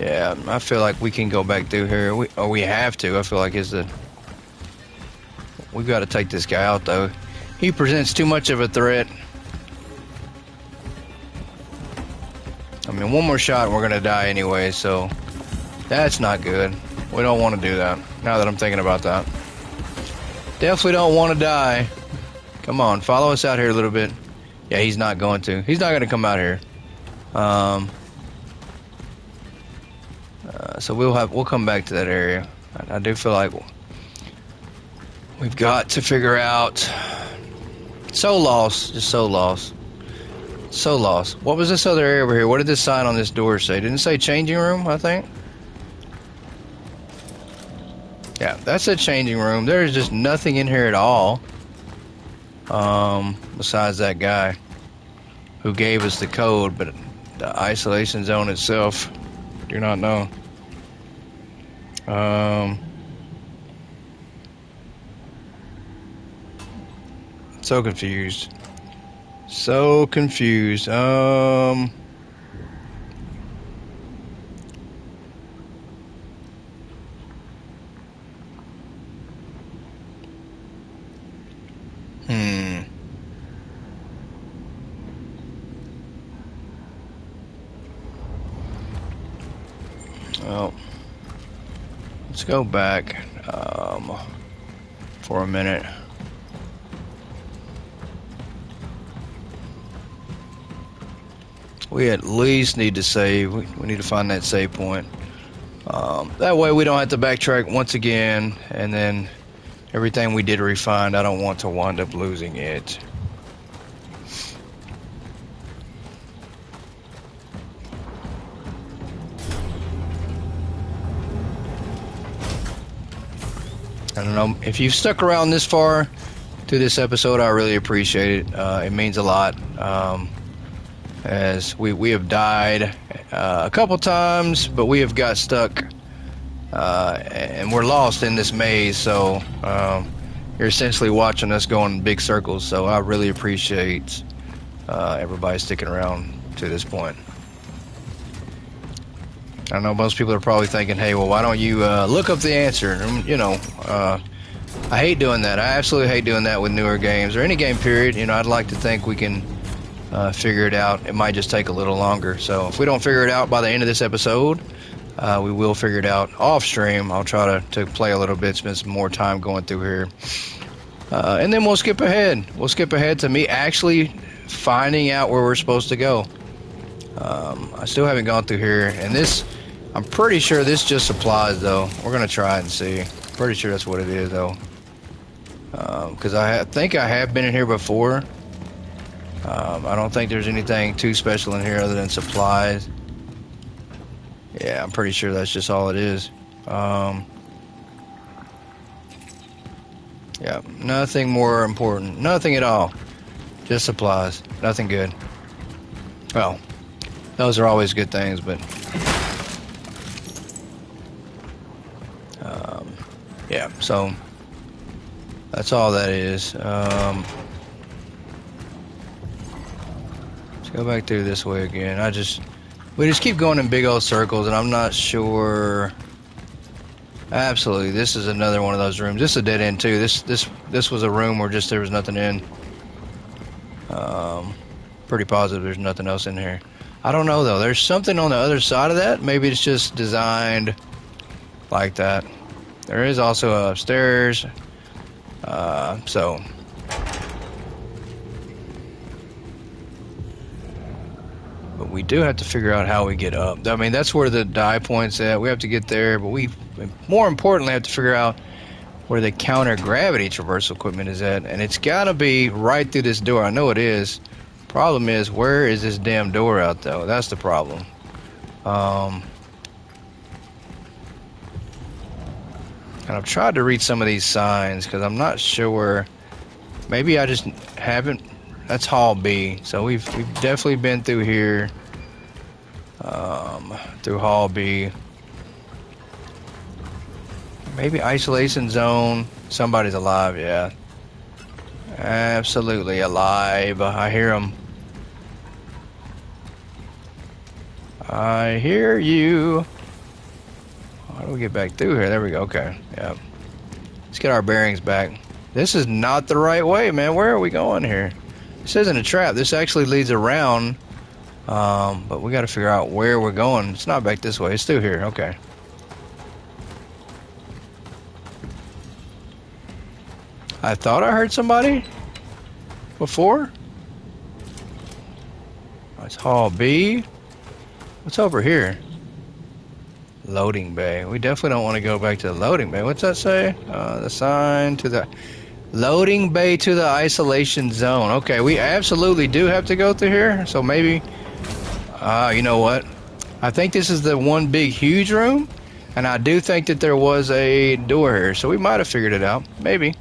Yeah, I feel like we can go back through here, or we have to. I feel like we've got to take this guy out, though. He presents too much of a threat. I mean, one more shot and we're gonna die anyway, so that's not good. We don't want to do that, now that I'm thinking about that. Definitely don't want to die. Come on, follow us out here a little bit. Yeah, he's not going to. He's not going to come out here. So we'll come back to that area. I do feel like we've got to figure out. So lost, just so lost. So lost. What was this other area over here? What did this sign on this door say? Didn't it say changing room, I think? Yeah, that's a changing room. There's just nothing in here at all. Besides that guy who gave us the code, but the isolation zone itself, do not know. So confused. So confused. Well, let's go back for a minute. We at least need to save. We need to find that save point. That way we don't have to backtrack once again, and then everything we did refine, I don't want to wind up losing it. I don't know if you've stuck around this far to this episode. I really appreciate it. It means a lot. As we have died a couple times, but we have got stuck and we're lost in this maze. So you're essentially watching us go in big circles. So I really appreciate everybody sticking around to this point. I know most people are probably thinking, hey, well, why don't you look up the answer? And, you know, I hate doing that. I absolutely hate doing that with newer games or any game period. You know, I'd like to think we can figure it out. It might just take a little longer. So if we don't figure it out by the end of this episode, we will figure it out off stream. I'll try to play a little bit, spend some more time going through here. And then we'll skip ahead. We'll skip ahead to me actually finding out where we're supposed to go. I still haven't gone through here, and this, I'm pretty sure this just supplies, though. We're gonna try it and see. Pretty sure that's what it is, though. Because I think I have been in here before. I don't think there's anything too special in here other than supplies. Yeah, I'm pretty sure that's just all it is. Yeah, nothing more important. Nothing at all. Just supplies. Nothing good. Well, those are always good things, but So that's all that is. Let's go back through this way again. We just keep going in big old circles, and I'm not sure. Absolutely, this is another one of those rooms. This is a dead end too. This was a room where just there was nothing in. Pretty positive there's nothing else in here. I don't know though. There's something on the other side of that. Maybe it's just designed like that. There is also upstairs. So. But we do have to figure out how we get up. I mean, that's where the die point's at. We have to get there, but we, more importantly, have to figure out where the counter-gravity traversal equipment is at. And it's got to be right through this door. I know it is. Problem is, where is this damn door out, though? That's the problem. And I've tried to read some of these signs because I'm not sure. Maybe I just haven't. That's Hall B. So we've definitely been through here. Through Hall B. Maybe isolation zone. Somebody's alive, yeah. Absolutely alive. I hear them. I hear you. How do we get back through here? There we go. Okay. Yeah. Let's get our bearings back. This is not the right way, man. Where are we going here? This isn't a trap. This actually leads around. But we got to figure out where we're going. It's not back this way. It's through here. Okay. I thought I heard somebody before. It's Hall B. What's over here? Loading bay. We definitely don't want to go back to the loading bay. What's that say? The sign to the loading bay to the isolation zone. Okay, we absolutely do have to go through here. So maybe, you know what? I think this is the one big huge room, and I do think that there was a door here. So we might have figured it out. Maybe.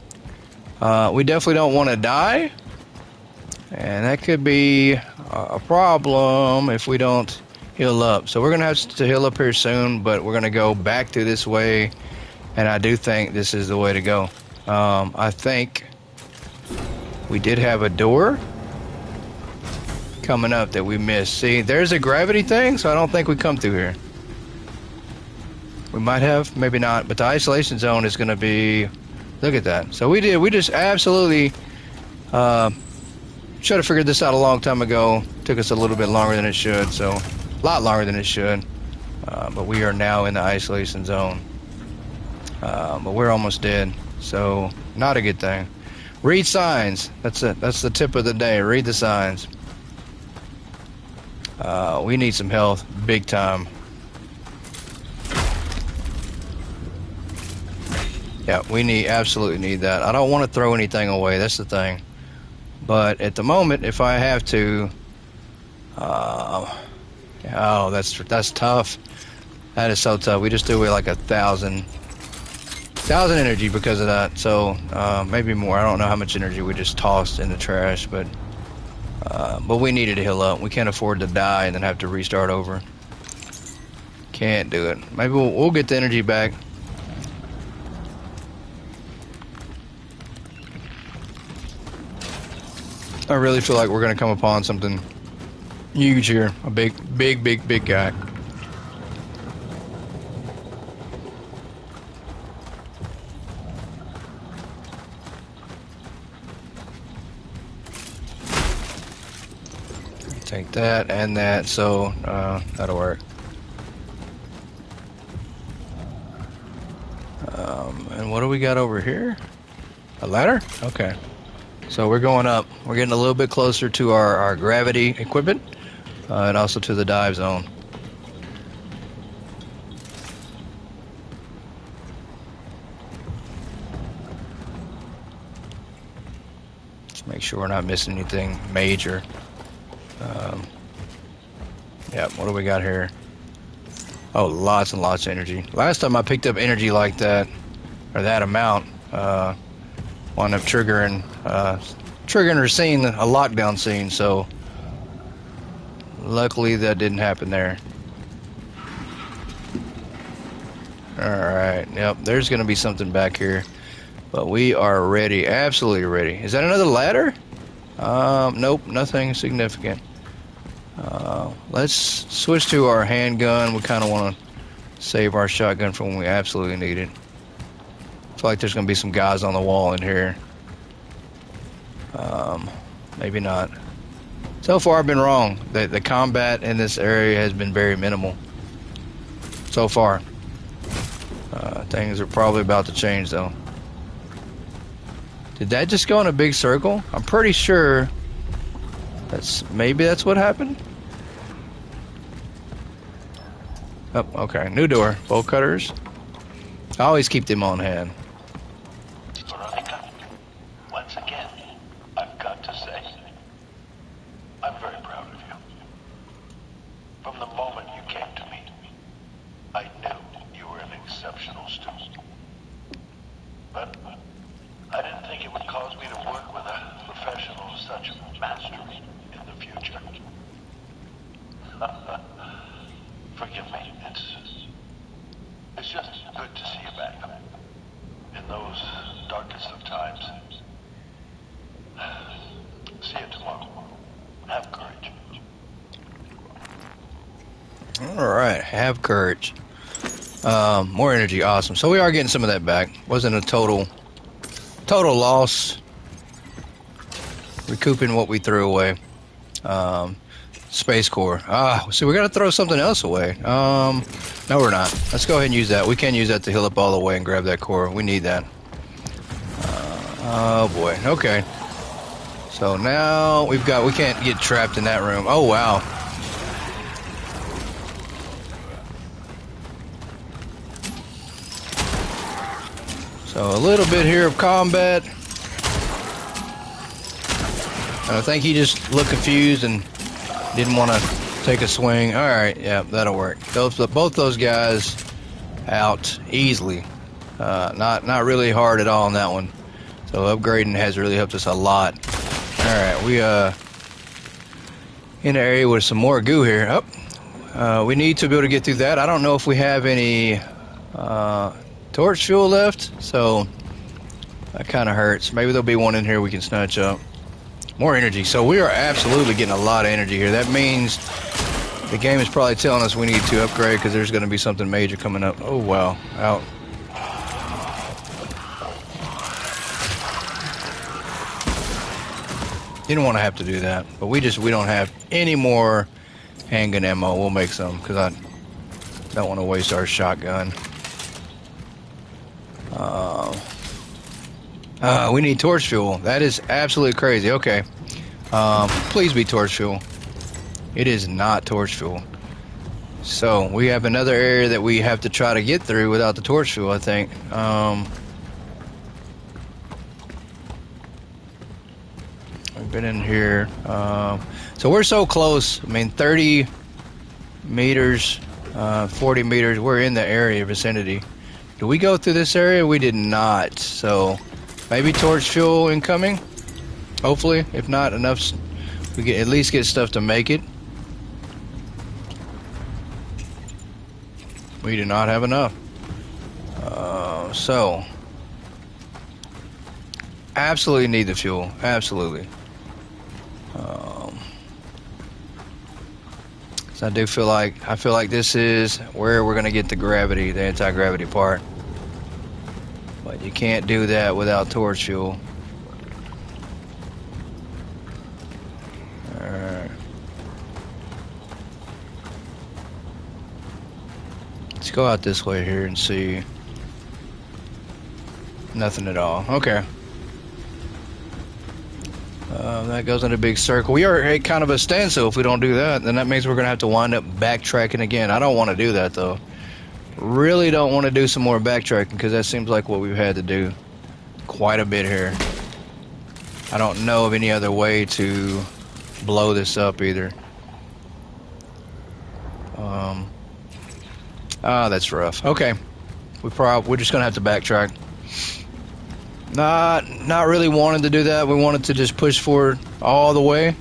We definitely don't want to die, and that could be a problem if we don't heal up. So we're going to have to heal up here soon, but we're going to go back through this way, and I do think this is the way to go. I think we did have a door coming up that we missed. See, there's a gravity thing, so I don't think we come through here. We might have, maybe not, but the isolation zone is going to be... Look at that. So we just absolutely should have figured this out a long time ago. Took us a little bit longer than it should, so a lot longer than it should. But we are now in the isolation zone. But we're almost dead, so not a good thing. Read signs. That's it. That's the tip of the day. Read the signs. We need some health, big time. Yeah, we absolutely need that. I don't want to throw anything away. That's the thing. But at the moment, if I have to, oh, that's tough. That is so tough. We just threw away like 1,000 energy because of that. So maybe more. I don't know how much energy we just tossed in the trash, but we needed to heal up. We can't afford to die and then have to restart over. Can't do it. Maybe we'll get the energy back. I really feel like we're going to come upon something huge here. A big guy. Take that and that, so that'll work. And what do we got over here? A ladder? Okay. So we're going up. We're getting a little bit closer to our gravity equipment and also to the dive zone. Just make sure we're not missing anything major. Yeah, what do we got here? Oh, lots and lots of energy. Last time I picked up energy like that, or that amount, wound up triggering a scene, a lockdown scene, so luckily that didn't happen there. Alright, yep, there's gonna be something back here. But we are ready, absolutely ready. Is that another ladder? Nope, nothing significant. Let's switch to our handgun. We kind of want to save our shotgun for when we absolutely need it. I feel like there's going to be some guys on the wall in here. Maybe not. So far, I've been wrong. The combat in this area has been very minimal. So far. Things are probably about to change, though. Did that just go in a big circle? I'm pretty sure maybe that's what happened. Oh, okay. New door. Bolt cutters. I always keep them on hand. Veronica, once again, I've got to say, I'm very proud of you. From the moment you came to me, I knew you were an exceptional student. But I didn't think it would cause me to work with a professional of such mastery in the future. Forgive me, it's just good to see you back. In those darkest of times. See you tomorrow. Have courage. Alright, have courage. More energy, awesome. So we are getting some of that back. Wasn't a total loss. Recouping what we threw away. Space core. So we gotta throw something else away. No, we're not. Let's go ahead and use that. We can use that to heal up all the way and grab that core. We need that. Oh boy. Okay. So now we can't get trapped in that room. Oh wow. So a little bit here of combat. I think he just looked confused and didn't want to take a swing. All right, yeah, that'll work. Both those guys out easily. Not really hard at all on that one. So upgrading has really helped us a lot. All right, we in an area with some more goo here. We need to be able to get through that. I don't know if we have any torch fuel left, so that kind of hurts. Maybe there'll be one in here we can snatch up. More energy. So we are absolutely getting a lot of energy here. That means the game is probably telling us we need to upgrade because there's going to be something major coming up. Oh, wow. Out. Didn't want to have to do that, but we don't have any more handgun ammo. We'll make some because I don't want to waste our shotgun. We need torch fuel. That is absolutely crazy. Okay. Please be torch fuel. It is not torch fuel. So we have another area that we have to try to get through without the torch fuel, I think. We've been in here. So we're so close. I mean, 30 meters, 40 meters. We're in the area vicinity. Did we go through this area? We did not. So maybe torch fuel incoming. Hopefully, if not enough, we get at least get stuff to make it. We do not have enough. So absolutely need the fuel. Absolutely. So I feel like this is where we're gonna get the gravity, the anti-gravity part. But you can't do that without torch fuel. Alright. Let's go out this way here and see. Nothing at all. Okay. That goes in a big circle. We are at kind of a standstill if we don't do that. Then that means we're going to have to wind up backtracking again. I don't want to do that, though. Really don't want to do some more backtracking because that seems like what we've had to do quite a bit here. I don't know of any other way to blow this up either. That's rough. Okay. We're just going to have to backtrack. Not really wanting to do that. We wanted to just push forward all the way,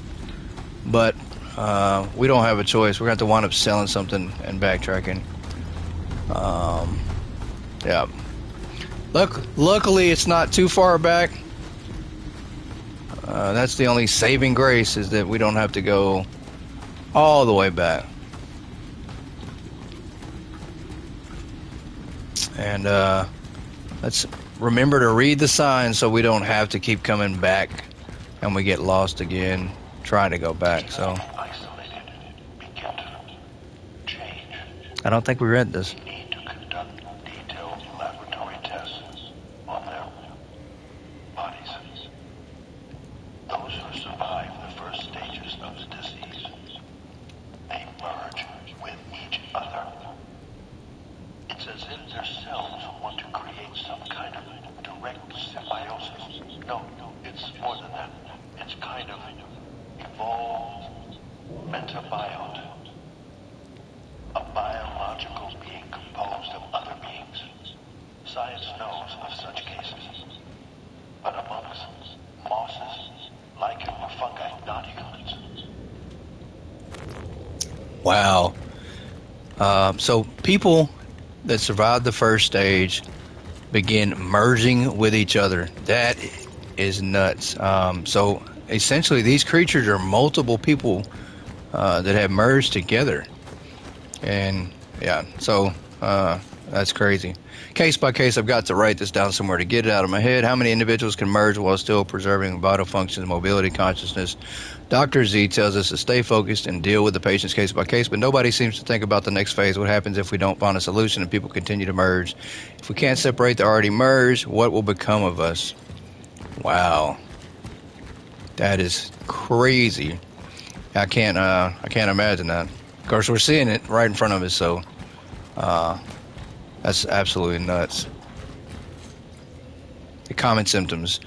but we don't have a choice. We're going to have to wind up selling something and backtracking. Yeah. Luckily, it's not too far back. That's the only saving grace, is that we don't have to go all the way back. And let's remember to read the signs so we don't have to keep coming back and we get lost again trying to go back. So I don't think we read this. Need to conduct detailed laboratory tests on their bodies. Those who survive the first stages of the disease, they merge with each other. It's as if their cells want to create some kind of direct symbiosis. No, it's more than that. It's kind of evolved metabiota. A biological being composed of other beings. Science knows of such cases. But amongst mosses, lichen, or fungi, not humans. Wow. So people that survived the first stage begin merging with each other. That is nuts. So essentially, these creatures are multiple people that have merged together. And yeah, so that's crazy. Case by case, I've got to write this down somewhere to get it out of my head. How many individuals can merge while still preserving vital functions, mobility, consciousness? Dr. Z tells us to stay focused and deal with the patient's case by case, but nobody seems to think about the next phase. What happens if we don't find a solution and people continue to merge? If we can't separate the already merged, what will become of us? Wow. That is crazy. I can't imagine that. Of course, we're seeing it right in front of us, so that's absolutely nuts. The common symptoms.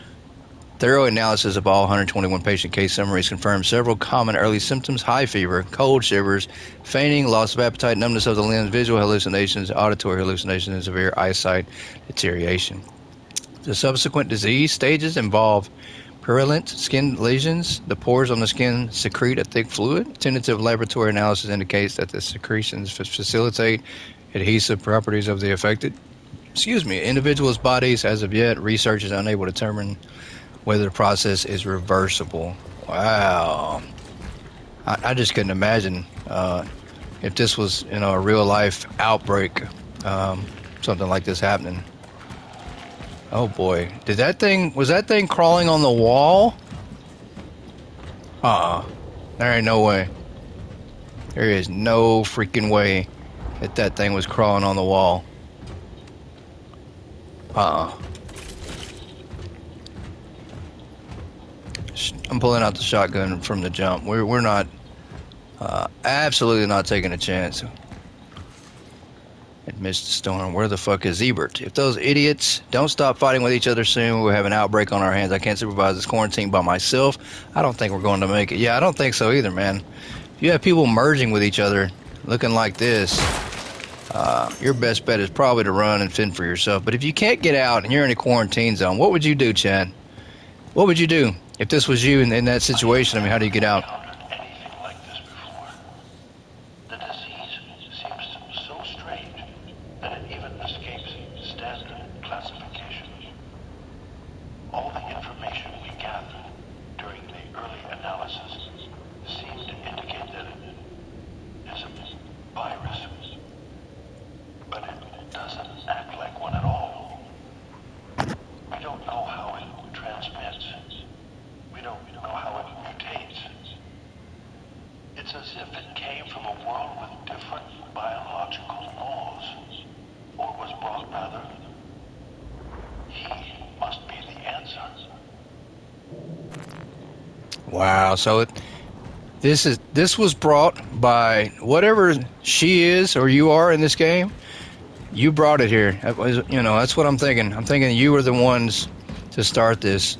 Thorough analysis of all 121 patient case summaries confirmed several common early symptoms: high fever, cold shivers, fainting, loss of appetite, numbness of the limbs, visual hallucinations, auditory hallucinations, and severe eyesight deterioration. The subsequent disease stages involve purulent skin lesions. The pores on the skin secrete a thick fluid. Tentative laboratory analysis indicates that the secretions facilitate adhesive properties of the affected individuals' bodies. As of yet, research is unable to determine whether the process is reversible. Wow. I just couldn't imagine if this was a real life outbreak, something like this happening. Oh boy. Was that thing crawling on the wall? There ain't no way. There is no freaking way that thing was crawling on the wall. I'm pulling out the shotgun from the jump. We're not, absolutely not taking a chance. It missed the storm. Where the fuck is Ebert? If those idiots don't stop fighting with each other soon, we'll have an outbreak on our hands. I can't supervise this quarantine by myself. I don't think we're going to make it. Yeah, I don't think so either, man. If you have people merging with each other, looking like this, your best bet is probably to run and fend for yourself. But if you can't get out and you're in a quarantine zone, what would you do, Chad? What would you do if this was you in that situation? I mean, how do you get out? Anything like this before. The disease seems so strange that it even escapes standard classification. All the information we gathered during the early analysis seemed to indicate that it is a virus, but it doesn't act like one at all. We don't know how it transmits. We don't know how it mutates. It's as if it came from a world with different biological laws, or was brought rather. He must be the answer. Wow. So this was brought by whatever she is or you are in this game. You brought it here. That was, that's what I'm thinking. I'm thinking you were the ones to start this.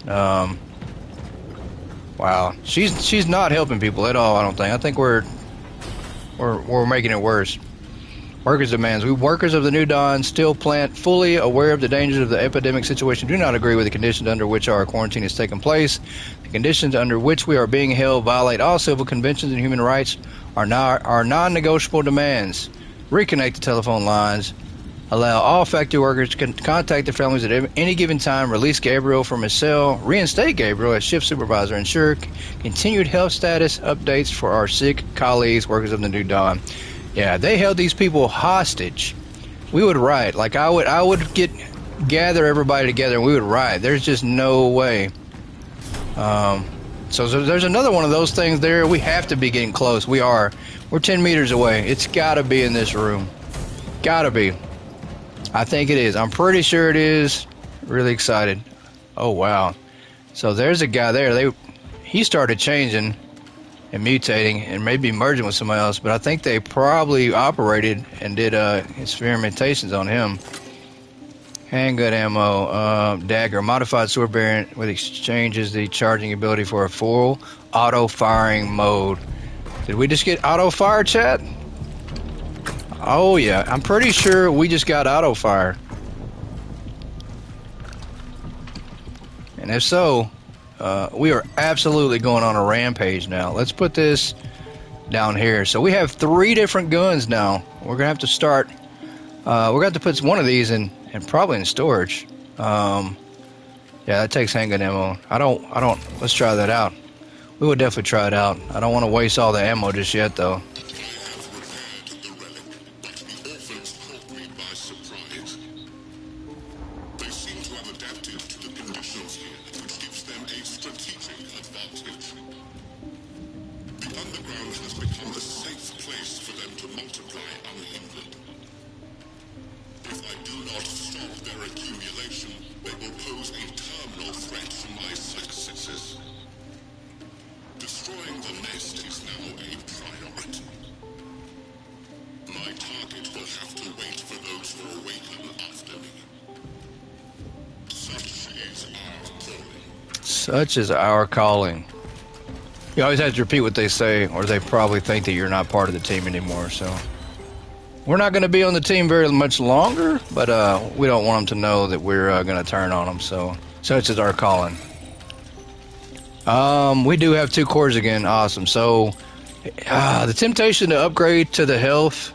Wow, she's not helping people at all. I don't think. I think we're making it worse. Workers' demands. We workers of the New Dawn, Steel Plant, fully aware of the dangers of the epidemic situation, do not agree with the conditions under which our quarantine is taking place. The conditions under which we are being held violate all civil conventions and human rights. Our non-negotiable demands. Reconnect the telephone lines. Allow all factory workers to contact their families at any given time. Release Gabriel from his cell. Reinstate Gabriel as shift supervisor. Ensure continued health status updates for our sick colleagues, workers of the New Dawn. Yeah, they held these people hostage. We would riot. Like I would gather everybody together and we would riot. There's just no way. So there's another one of those things there. We have to be getting close. We are. We're 10 meters away. It's got to be in this room. Got to be. I think it is. I'm pretty sure it is. Really excited. Oh, wow. So there's a guy there. He started changing and mutating and maybe merging with somebody else, but I think they probably operated and did experimentations on him. Handgun ammo, dagger, modified sword variant with exchanges the charging ability for a full auto-firing mode. Did we just get auto-fire, chat? Oh, yeah. I'm pretty sure we just got auto-fire. And if so, we are absolutely going on a rampage now. Let's put this down here. So we have 3 different guns now. We're going to have to start... we're going to have to put one of these in, and probably in storage. Yeah, that takes handgun ammo. I don't... Let's try that out. We would definitely try it out. I don't want to waste all the ammo just yet, though. Such is our calling. You always have to repeat what they say, or they probably think that you're not part of the team anymore. So we're not going to be on the team very much longer, but we don't want them to know that we're going to turn on them. So such is our calling. We do have 2 cores again. Awesome. So the temptation to upgrade to the health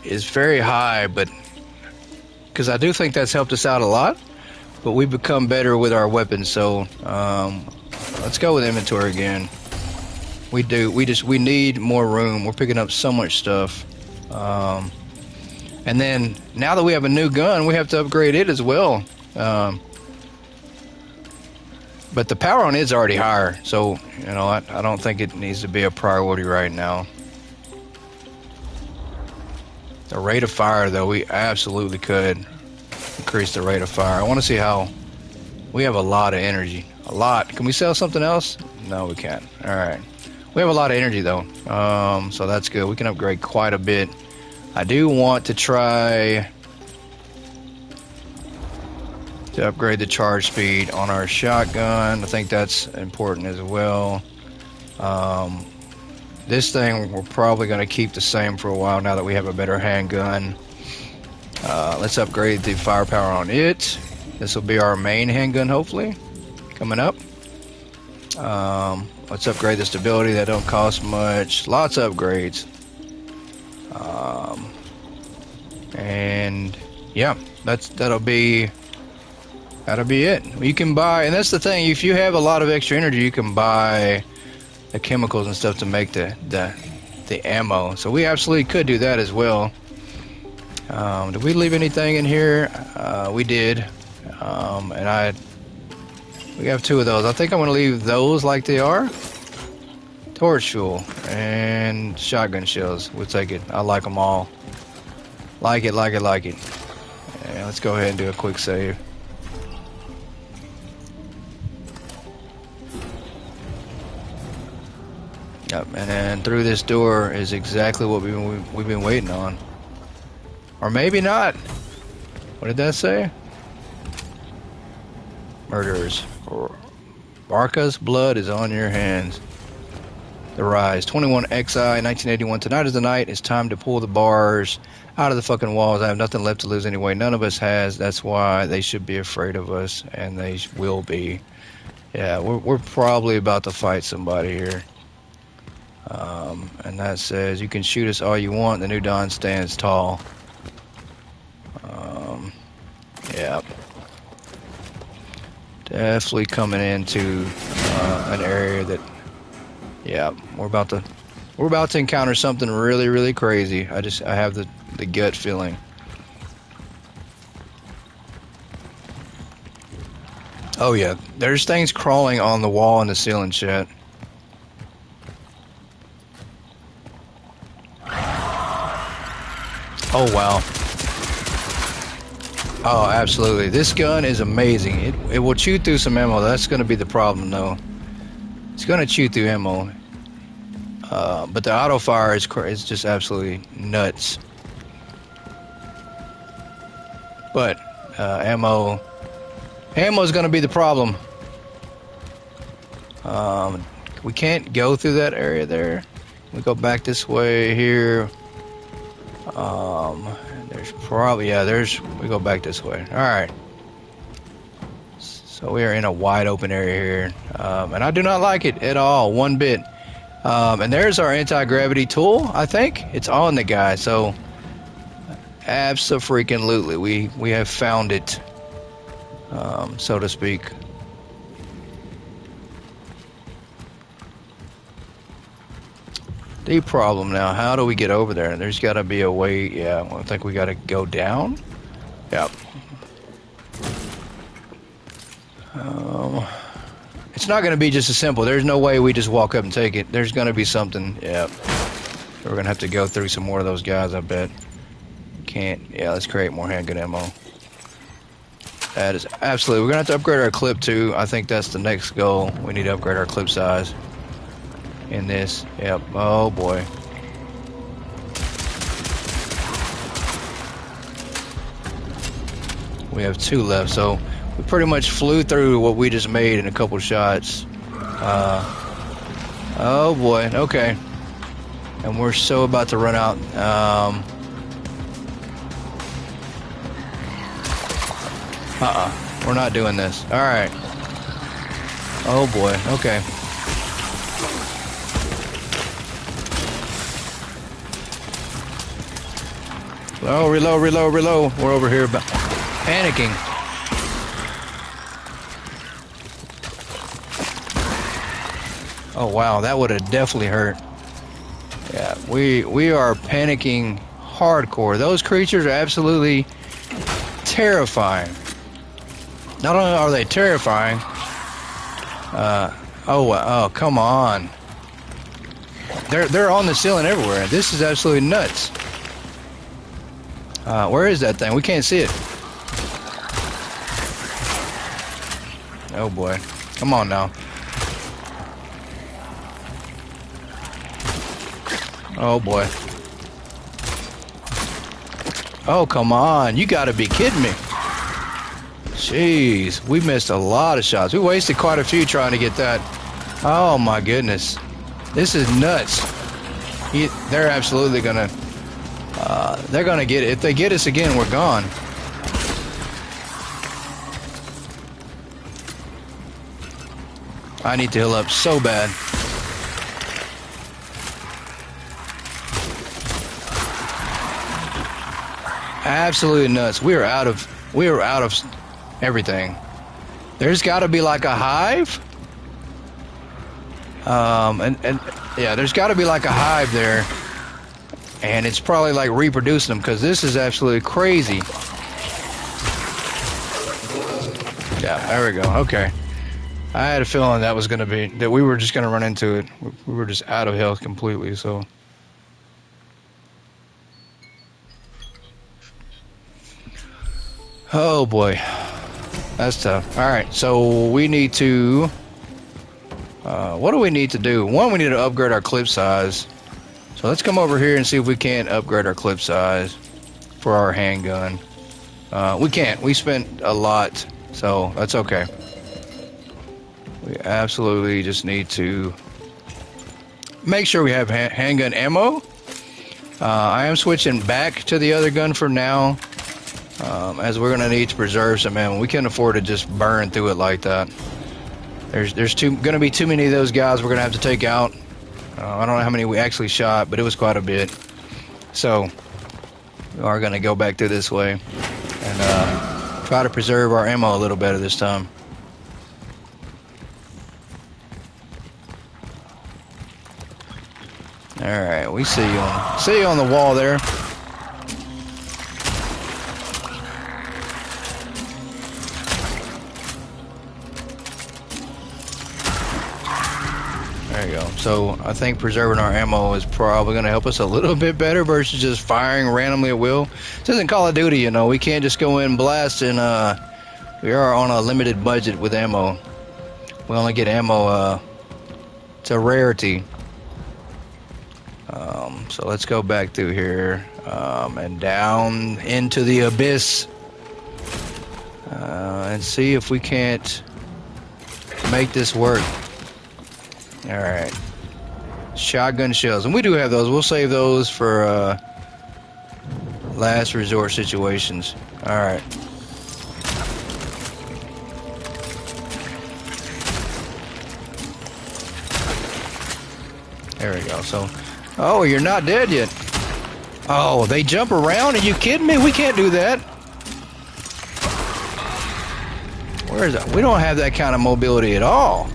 is very high, but because I do think that's helped us out a lot. But we've become better with our weapons, so let's go with inventory again. We do. We need more room. We're picking up so much stuff. And then now that we have a new gun, we have to upgrade it as well. But the power on it's already higher, so you know I don't think it needs to be a priority right now. The rate of fire, though, we absolutely could increase the rate of fire. I want to see how... We have a lot of energy. A lot. Can we sell something else? No, we can't. Alright. We have a lot of energy, though. So that's good. We can upgrade quite a bit. I do want to try to upgrade the charge speed on our shotgun. I think that's important as well. This thing we're probably going to keep the same for a while now that we have a better handgun. Let's upgrade the firepower on it. This will be our main handgun, hopefully, coming up. Let's upgrade the stability. That don't cost much. Lots of upgrades. And yeah, that'll be it. You can buy, and that's the thing. If you have a lot of extra energy, you can buy the chemicals and stuff to make the ammo. So we absolutely could do that as well. Did we leave anything in here? We did. And we have 2 of those. I think I'm going to leave those like they are. Torch fuel and shotgun shells. We'll take it. I like them all. Like it. Yeah, let's go ahead and do a quick save. Yep, and then through this door is exactly what we've been waiting on. Or maybe not. What did that say? Murderers. Barca's blood is on your hands. The Rise. 21 XI 1981. Tonight is the night. It's time to pull the bars out of the fucking walls. I have nothing left to lose anyway. None of us has. That's why they should be afraid of us. And they will be. Yeah, we're probably about to fight somebody here. And that says, you can shoot us all you want. The New Dawn stands tall. Definitely coming into an area that, yeah, we're about to encounter something really, really crazy. I have the gut feeling. Oh yeah, there's things crawling on the wall and the ceiling, chat. Oh wow. Oh, absolutely. This gun is amazing. It will chew through some ammo. That's going to be the problem, though. It's going to chew through ammo. But the auto fire is just absolutely nuts. But ammo is going to be the problem. We can't go through that area there. We go back this way here. There's probably, yeah, we go back this way. All right. So we are in a wide open area here. And I do not like it at all, one bit. And there's our anti-gravity tool, I think. It's on the guy, so abso-freaking-lutely. We have found it, so to speak. The problem now, how do we get over there? There's got to be a way. Yeah, I think we got to go down. Yep. It's not going to be just as simple. There's no way we just walk up and take it. There's going to be something. Yep. We're going to have to go through some more of those guys, I bet. Can't. Yeah, let's create more handgun ammo. That is absolutely. We're going to have to upgrade our clip too. I think that's the next goal. We need to upgrade our clip size in this. Yep. Oh boy. We have 2 left, so we pretty much flew through what we just made in a couple shots. Oh boy. Okay. And we're so about to run out. We're not doing this. All right. Oh boy. Okay. Oh, reload. We're over here panicking. Oh wow, that would have definitely hurt. Yeah, we are panicking hardcore. Those creatures are absolutely terrifying. Not only are they terrifying, oh come on. They're on the ceiling everywhere. This is absolutely nuts. Where is that thing? We can't see it. Oh boy. Come on now. Oh boy. Oh, come on. You gotta be kidding me. Jeez. We missed a lot of shots. We wasted quite a few trying to get that. Oh my goodness. This is nuts. They're absolutely gonna... they're gonna get it. If they get us again, we're gone. I need to heal up so bad. Absolutely nuts. We are out of everything. There's got to be like a hive. And yeah, there's got to be like a hive there. And it's probably like reproducing them, because this is absolutely crazy. Yeah, there we go. Okay. I had a feeling that we were just going to run into it. We were just out of health completely, so. Oh boy. That's tough. Alright, so we need to... what do we need to do? One, we need to upgrade our clip size. So let's come over here and see if we can't upgrade our clip size for our handgun. We can't. We spent a lot, so that's okay. We absolutely just need to make sure we have handgun ammo. I am switching back to the other gun for now, as we're going to need to preserve some ammo. We can't afford to just burn through it like that. There's going to be too many of those guys we're going to have to take out. I don't know how many we actually shot, but it was quite a bit. So we are going to go back through this way and try to preserve our ammo a little better this time. All right, we see you on the wall there. There you go. So I think preserving our ammo is probably going to help us a little bit better versus just firing randomly at will. This isn't Call of Duty, you know. We can't just go in and blast, and we are on a limited budget with ammo. We only get ammo. It's a rarity. So let's go back through here and down into the abyss and see if we can't make this work. All right, shotgun shells, and we do have those. We'll save those for last resort situations. All right. There we go. So, oh, you're not dead yet. Oh, they jump around? Are you kidding me? We can't do that. Where is that? We don't have that kind of mobility at all.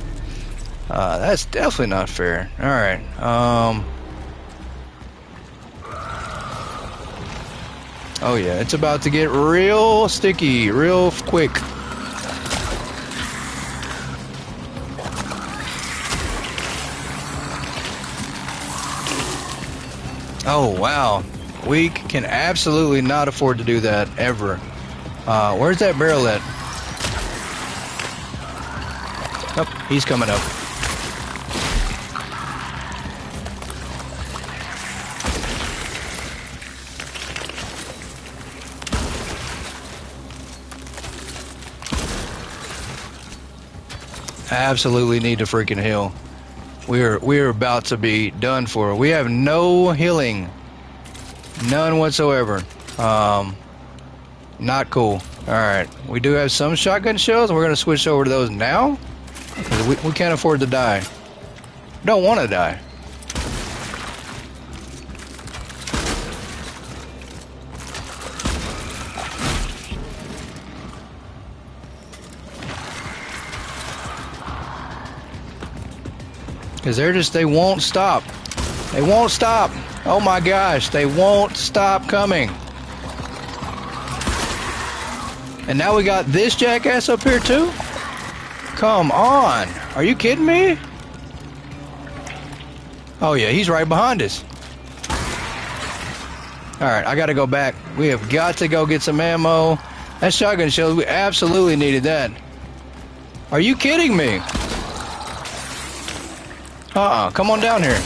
That's definitely not fair. All right. Oh yeah, it's about to get real sticky, real quick. Oh wow, we can absolutely not afford to do that ever. Where's that barrel at? Oh, he's coming up. Absolutely need to freaking heal. We're about to be done for. We have no healing, none whatsoever. Not cool. All right, we do have some shotgun shells, and we're gonna switch over to those now. We can't afford to die. Don't want to die. Because they won't stop. They won't stop. Oh my gosh, they won't stop coming. And now we got this jackass up here too? Come on. Are you kidding me? Oh yeah, he's right behind us. Alright, I gotta go back. We have got to go get some ammo. That shotgun shell, we absolutely needed that. Are you kidding me? Come on down here.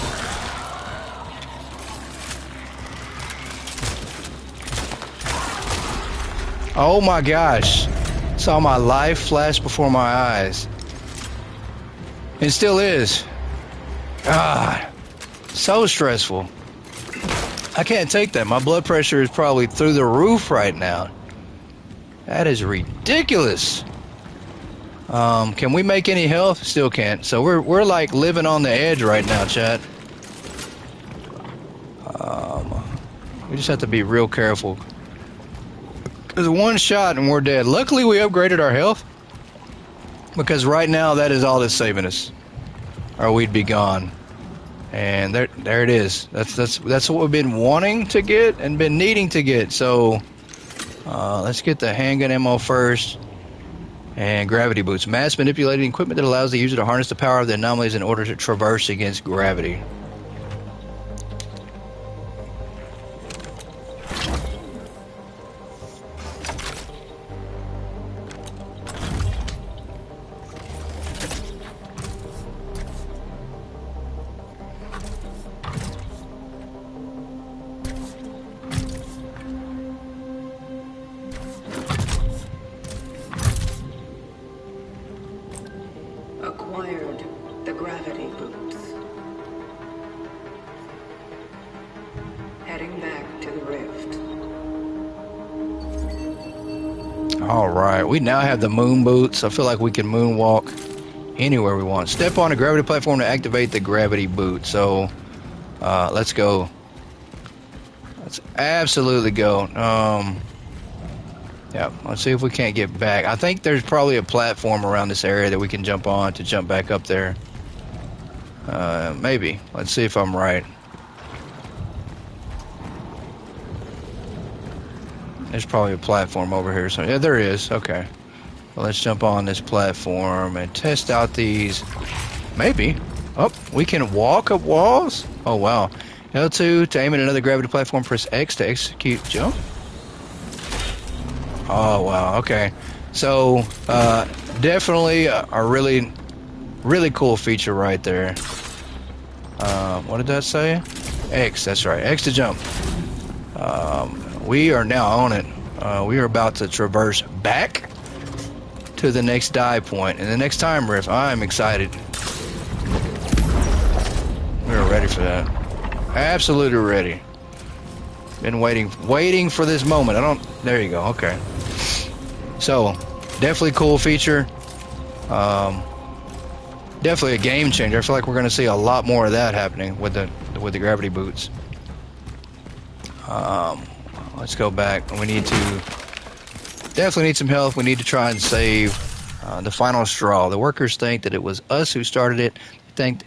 Oh my gosh. Saw my life flash before my eyes. It still is. So stressful. I can't take that. My blood pressure is probably through the roof right now. That is ridiculous. Can we make any health? Still can't. So we're like living on the edge right now, chat. We just have to be real careful. There's one shot and we're dead. Luckily we upgraded our health, because right now that is all that's saving us, or we'd be gone. And there it is. That's what we've been wanting to get and been needing to get. So let's get the handgun ammo first. And gravity boots. Mass manipulating equipment that allows the user to harness the power of the anomalies in order to traverse against gravity. Acquired the gravity boots. Heading back to the rift. Alright, we now have the moon boots. I feel like we can moonwalk anywhere we want. Step on a gravity platform to activate the gravity boot. So, let's go. Let's absolutely go. Yeah, let's see if we can't get back. I think there's probably a platform around this area that we can jump on to jump back up there. Maybe. Let's see if I'm right. There's probably a platform over here. So yeah, there is. Okay. Well, let's jump on this platform and test out these. Maybe. Oh, we can walk up walls? Oh, wow. L2 to aim at another gravity platform. Press X to execute jump. Oh, wow. Okay. So, definitely a really, really cool feature right there. What did that say? X, that's right. X to jump. We are now on it. We are about to traverse back to the next dive point and the next time rift. I'm excited. We are ready for that. Absolutely ready. Been waiting for this moment. There you go. Okay. So, definitely cool feature. Definitely a game changer. I feel like we're going to see a lot more of that happening with the gravity boots. Let's go back. We need to definitely need some help. We need to try and save the final straw. The workers think that it was us who started it. They think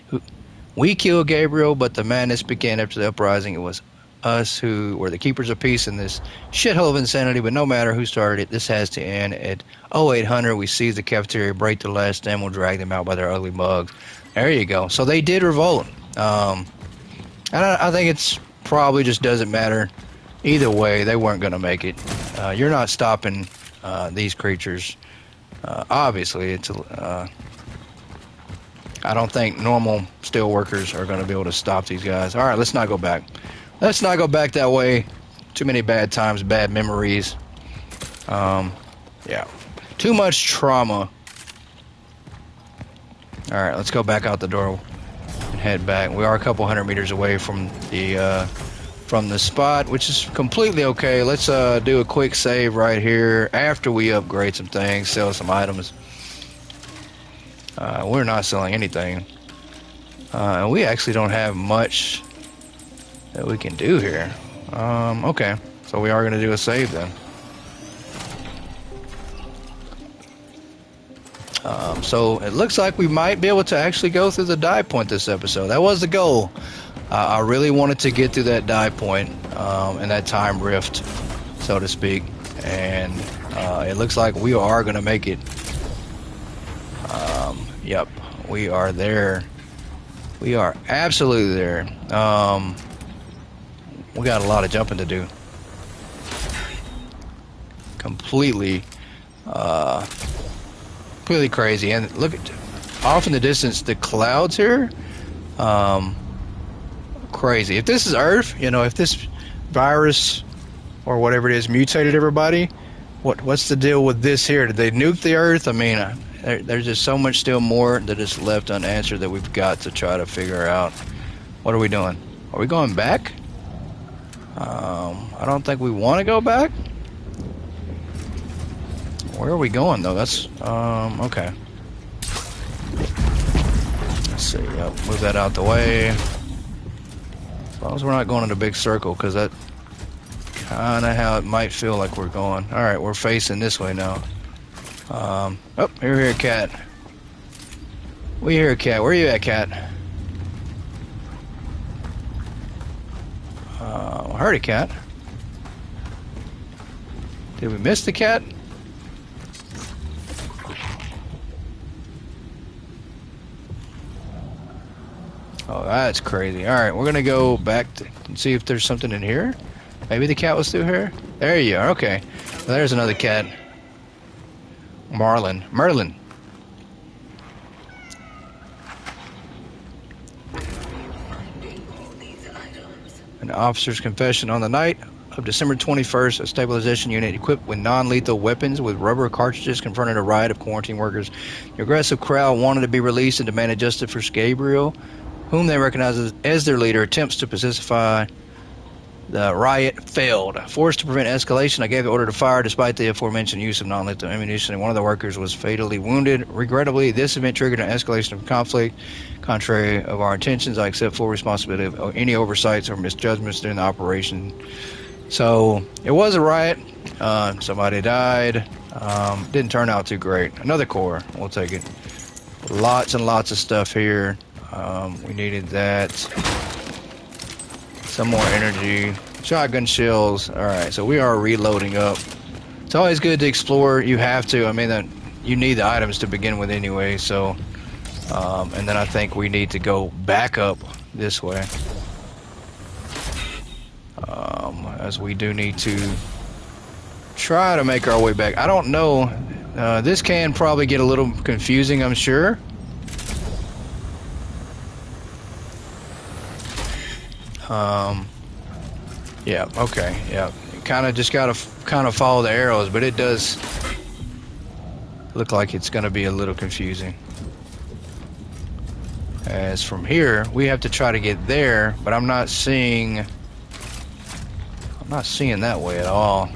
we killed Gabriel, but the madness began after the uprising. It was us who were the keepers of peace in this shithole of insanity, but no matter who started it, this has to end. At 0800, we seize the cafeteria, break the last stem, we'll drag them out by their ugly mugs. There you go. So they did revolt. And I think it's probably just doesn't matter. Either way, they weren't going to make it. You're not stopping these creatures. Obviously, I don't think normal steel workers are going to be able to stop these guys. All right, let's not go back. Let's not go back that way. Too many bad times, bad memories. Yeah. Too much trauma. All right, let's go back out the door and head back. We are a couple 100 meters away from the spot, which is completely okay. Let's do a quick save right here after we upgrade some things, sell some items. We're not selling anything. And we actually don't have much that we can do here. Okay, so we are going to do a save then. So it looks like we might be able to actually go through the dive point this episode. That was the goal. I really wanted to get through that dive point and that time rift, so to speak. And it looks like we are going to make it. Yep, we are there. We are absolutely there. We got a lot of jumping to do. Completely crazy. And look at off in the distance, the clouds here. Crazy. If this is Earth, if this virus or whatever it is mutated everybody, what's the deal with this here? Did they nuke the Earth? I mean, there's just so much still more that is left unanswered that we've got to try to figure out. What are we doing? Are we going back? I don't think we want to go back. Where are we going though? That's okay. Let's see. Yep, move that out the way. As long as we're not going in a big circle, because that kind of how it might feel like we're going. All right, we're facing this way now. Oh, here, cat. We hear a cat. Where are you at, cat? I heard a cat. Did we miss the cat? Oh, that's crazy. All right, we're going to go back and see if there's something in here. Maybe the cat was through here? There you are. Okay. Well, there's another cat. Merlin. An officer's confession on the night of December 21st, a stabilization unit equipped with non-lethal weapons with rubber cartridges confronted a riot of quarantine workers. The aggressive crowd wanted to be released and demanded justice for Gabriel, whom they recognize as their leader. Attempts to pacify the riot failed. Forced to prevent escalation, I gave the order to fire despite the aforementioned use of non-lethal ammunition, and one of the workers was fatally wounded. Regrettably, this event triggered an escalation of conflict. Contrary of our intentions, I accept full responsibility of any oversights or misjudgments during the operation. So, it was a riot. Somebody died. Didn't turn out too great. Another core. We'll take it. Lots and lots of stuff here. We needed that. Some more energy. Shotgun shells. Alright, so we are reloading up. It's always good to explore. You have to. I mean, you need the items to begin with anyway, so... and then I think we need to go back up this way. As we do need to try to make our way back. I don't know. This can probably get a little confusing, I'm sure. Yeah, okay, yeah. Kind of just gotta kind of follow the arrows, but it does look like it's gonna be a little confusing. As from here, we have to try to get there, but I'm not seeing that way at all.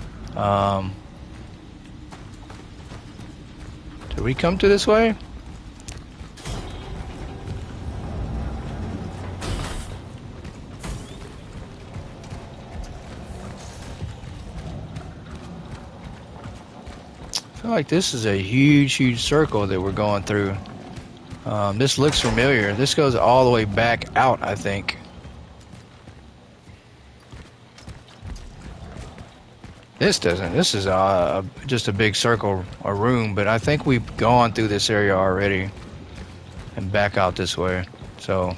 Did we come to this way? I feel like this is a huge circle that we're going through. This looks familiar. This goes all the way back out, I think. This doesn't. This is just a big circle, a room, but I think we've gone through this area already and back out this way. So,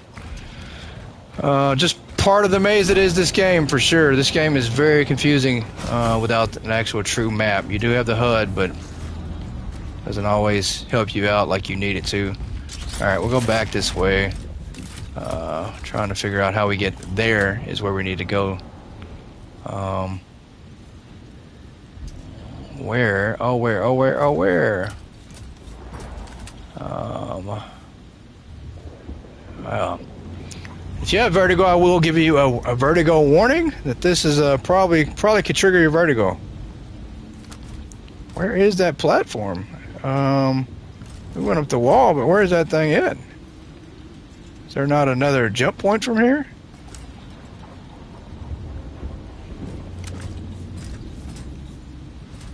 just part of the maze that is this game, for sure. This game is very confusing without an actual true map. You do have the HUD, but doesn't always help you out like you need it to. Alright, we'll go back this way. Trying to figure out how we get there is where we need to go. Where? Oh, where? Oh, where? Oh, where? Well, if you have vertigo, I will give you a vertigo warning that this is probably could trigger your vertigo. Where is that platform? We went up the wall, but where is that thing at? Is there not another jump point from here?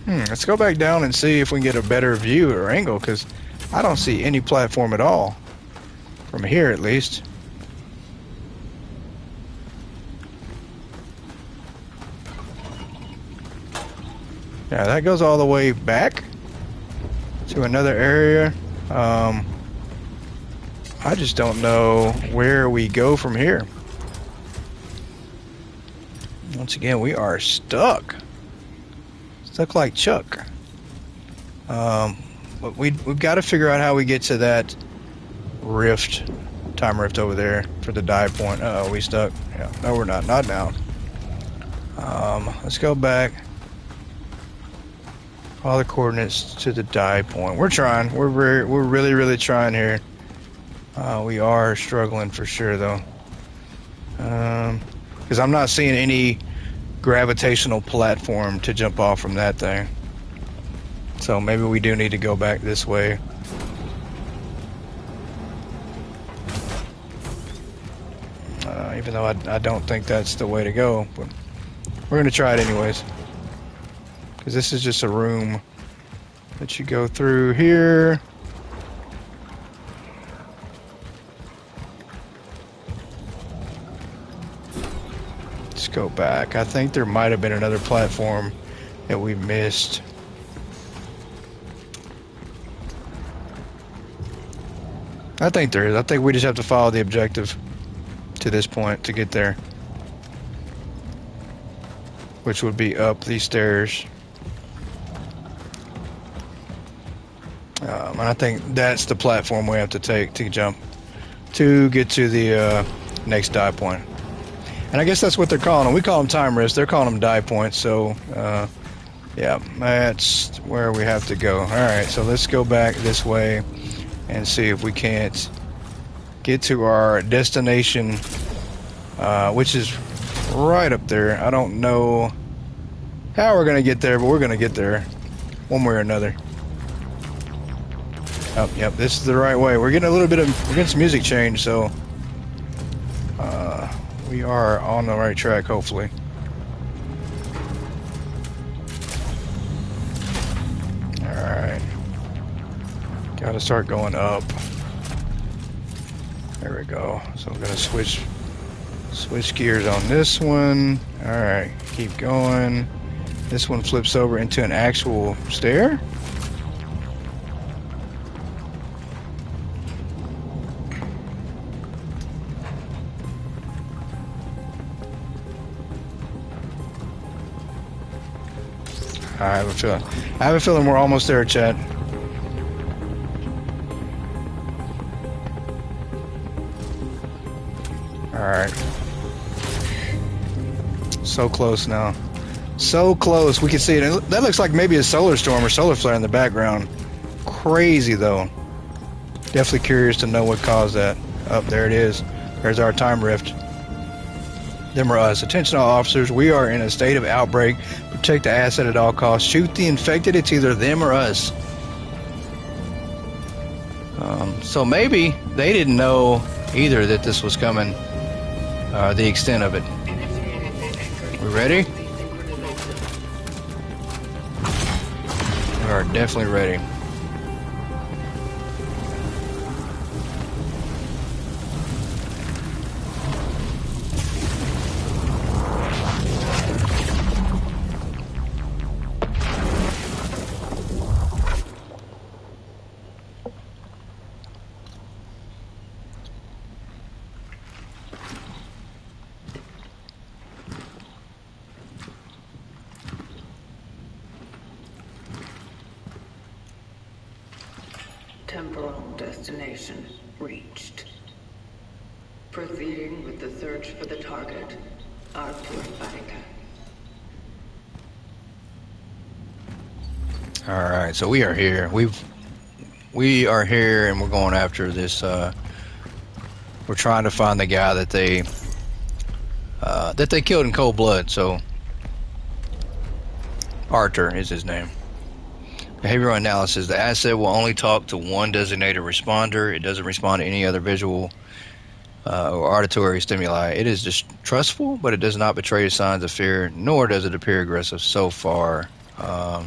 Let's go back down and see if we can get a better view or angle, because I don't see any platform at all. From here, at least. Yeah, that goes all the way back to another area. I just don't know where we go from here. Once again, we are stuck. Stuck like Chuck. But we've got to figure out how we get to that rift, time rift over there for the dive point. Uh-oh, we stuck. Yeah, no, we're not. Not now. Let's go back. All the coordinates to the dive point. We're trying. We're really trying here. We are struggling for sure, though. Because I'm not seeing any gravitational platform to jump off from that thing. So maybe we do need to go back this way. Even though I don't think that's the way to go, but we're going to try it anyways. Because this is just a room that you go through here. Let's go back. I think there might have been another platform that we missed. I think there is. I think we just have to follow the objective to this point to get there, which would be up these stairs. And I think that's the platform we have to take to jump to get to the next dive point. And I guess that's what they're calling them. We call them time rifts. They're calling them dive points. So, yeah, that's where we have to go. All right, so let's go back this way and see if we can't get to our destination, which is right up there. I don't know how we're going to get there, but we're going to get there one way or another. Oh, yep, this is the right way. We're getting we're getting some music change, so we are on the right track, hopefully. Alright. Gotta start going up. There we go. So I'm gonna switch Switch gears on this one. Alright, keep going. This one flips over into an actual stair. I have a feeling we're almost there, Chad. Alright. So close now. So close. We can see it. That looks like maybe a solar storm or solar flare in the background. Crazy, though. Definitely curious to know what caused that. Oh, there it is. There's our time rift. Them or us. Attention all officers. We are in a state of outbreak. Protect the asset at all costs. Shoot the infected. It's either them or us. So maybe they didn't know either that this was coming. The extent of it. We ready? We are definitely ready. Temporal destination reached. Proceeding with the search for the target, our purified. All right, so we are here. We are here, and we're going after this. We're trying to find the guy that they killed in cold blood. So Arthur is his name. Behavioral analysis. The asset will only talk to one designated responder. It doesn't respond to any other visual or auditory stimuli. It is distrustful, but it does not betray signs of fear, nor does it appear aggressive so far. All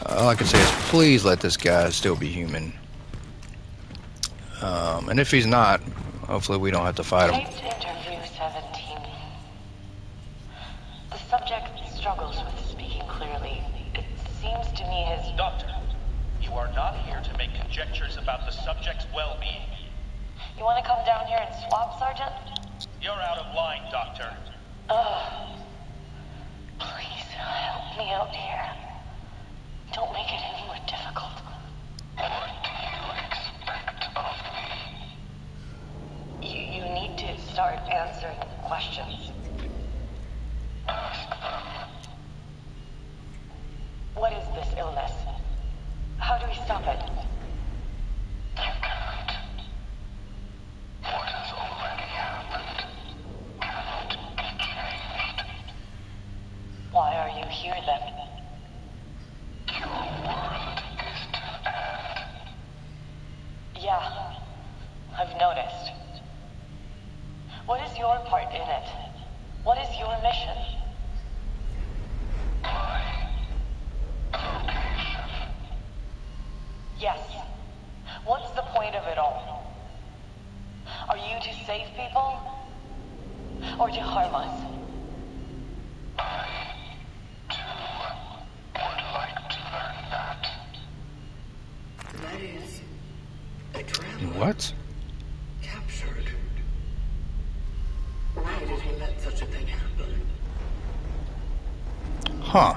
I can say is please let this guy still be human. And if he's not, hopefully we don't have to fight him. Taped interview 17. The subject struggles with speaking clearly. It seems to me his... Doctor, you are not here to make conjectures about the subject's well-being. You want to come down here and swap, Sergeant? You're out of line, Doctor. Please, help me out here. Don't make it any more difficult. What do you expect of me? You need to start answering questions. Ask them. What is this illness? How do we stop it? You can't. What has already happened cannot be changed. Why are you here then? Your world is to end. Yeah, I've noticed. What is your part in it? What is your mission? My vocation. Yes. What's the point of it all? Are you to save people? Or to harm us? I, too, would like to learn that. That is a traveler What? captured. Why did he let such a thing happen? Huh.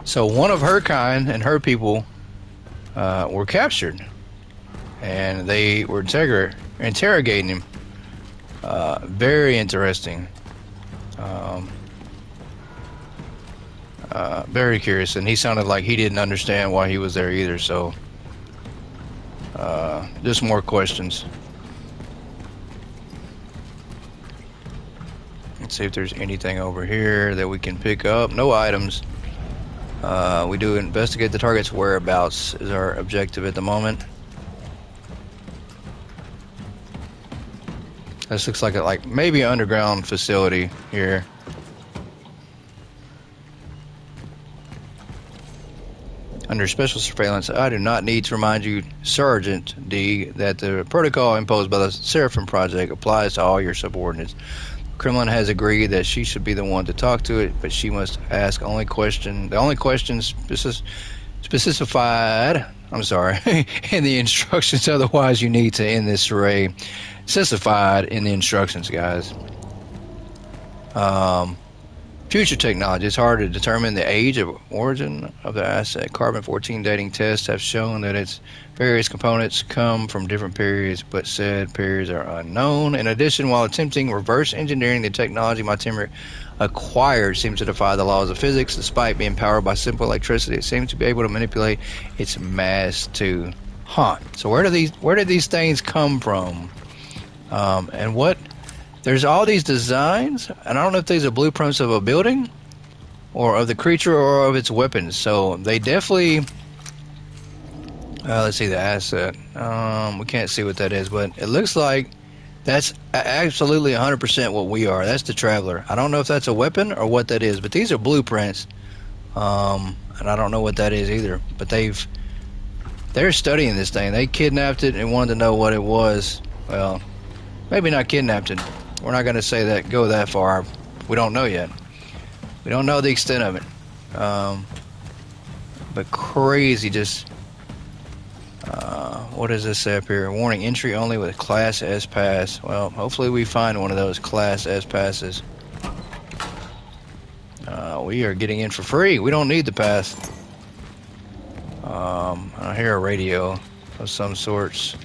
So one of her kind and her people were captured, and they were interrogating him. Very interesting. Very curious, and he sounded like he didn't understand why he was there either. So, just more questions. Let's see if there's anything over here that we can pick up. No items. We do investigate the target's whereabouts is our objective at the moment. This looks like maybe an underground facility here. under special surveillance. I do not need to remind you, Sergeant D, that the protocol imposed by the Seraphim Project applies to all your subordinates. Kremlin has agreed that she should be the one to talk to it, but she must ask the only questions specified, in the instructions. Otherwise, you need to end this array. Specified in the instructions, guys. Future technology. It's hard to determine the age of origin of the asset. Carbon-14 dating tests have shown that its various components come from different periods, but said periods are unknown. In addition, while attempting reverse engineering, the technology my team acquired seems to defy the laws of physics. Despite being powered by simple electricity, it seems to be able to manipulate its mass to haunt. So where did these things come from? And what? There's all these designs, and I don't know if these are blueprints of a building or of the creature or of its weapons. So they definitely, let's see the asset. We can't see what that is, but it looks like that's absolutely 100% what we are. That's the Traveler. I don't know if that's a weapon or what that is, but these are blueprints, and I don't know what that is either. But they're studying this thing. They kidnapped it and wanted to know what it was. Well, maybe not kidnapped it. We're not going to say that, go that far. We don't know yet. We don't know the extent of it. But crazy, just... what does this say up here? Warning, entry only with Class S pass. Well, hopefully we find one of those Class S passes. We are getting in for free. We don't need the pass. I hear a radio of some sorts.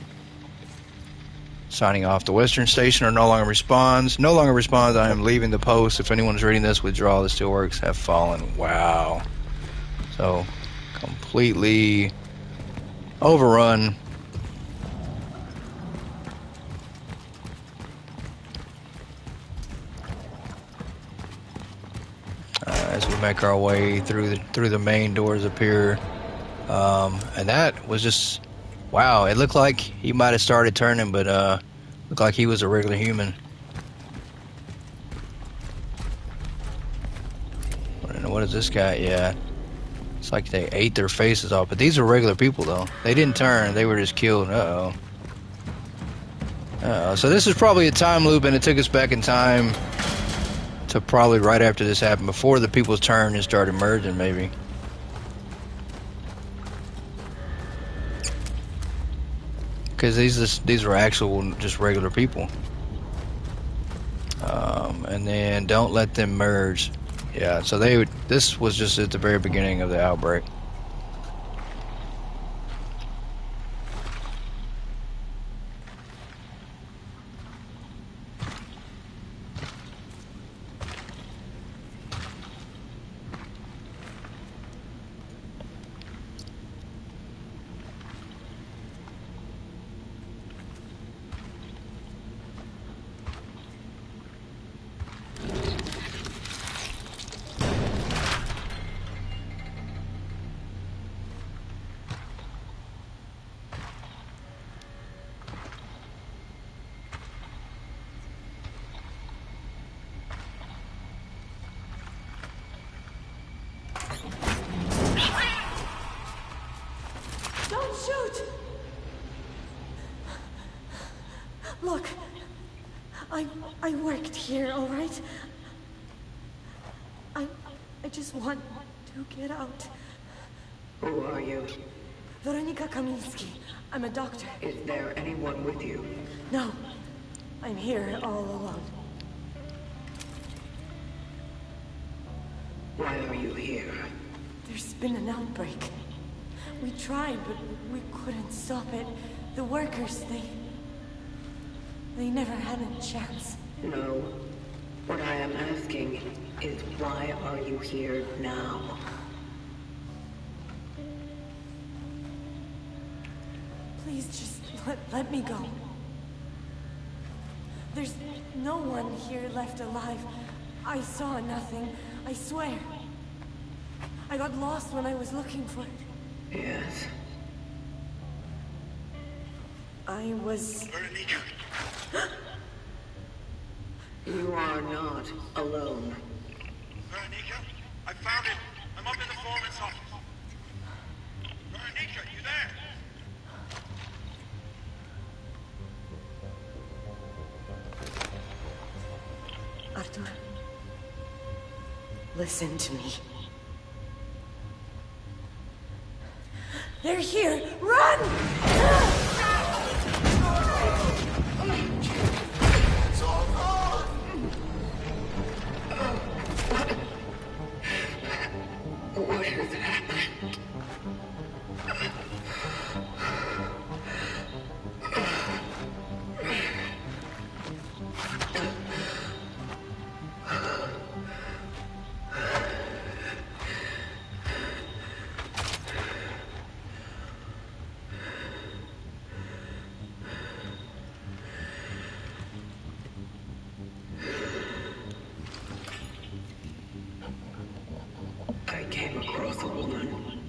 Signing off. The Western Station or no longer responds. No longer responds. I am leaving the post. If anyone's reading this, withdraw. The steelworks have fallen. Wow. So, completely overrun. As we make our way through the main doors up here. And that was just... Wow, it looked like he might have started turning, but looked like he was a regular human. What is this guy? Yeah. It's like they ate their faces off. But these are regular people, though. They didn't turn. They were just killed. Uh-oh. Uh-oh. So this is probably a time loop, and it took us back in time to probably right after this happened, before the people turned and started merging, maybe. Because these are actual, just regular people. And then don't let them merge. Yeah, so this was just at the very beginning of the outbreak. Look, I worked here, all right? I just want to get out. Who are you? Veronika Kaminsky. I'm a doctor. Is there anyone with you? No, I'm here all alone. Why are you here? There's been an outbreak. We tried, but we couldn't stop it. The workers, they never had a chance. No. What I am asking is why are you here now? Please just let me go. There's no one here left alive. I saw nothing, I swear. I got lost when I was looking for it. Yes. I was... Veronica! You are not alone. Veronica? I found it! I'm up in the foreman's office. Arthur, listen to me. They're here! Run! What has happened? I came across a woman.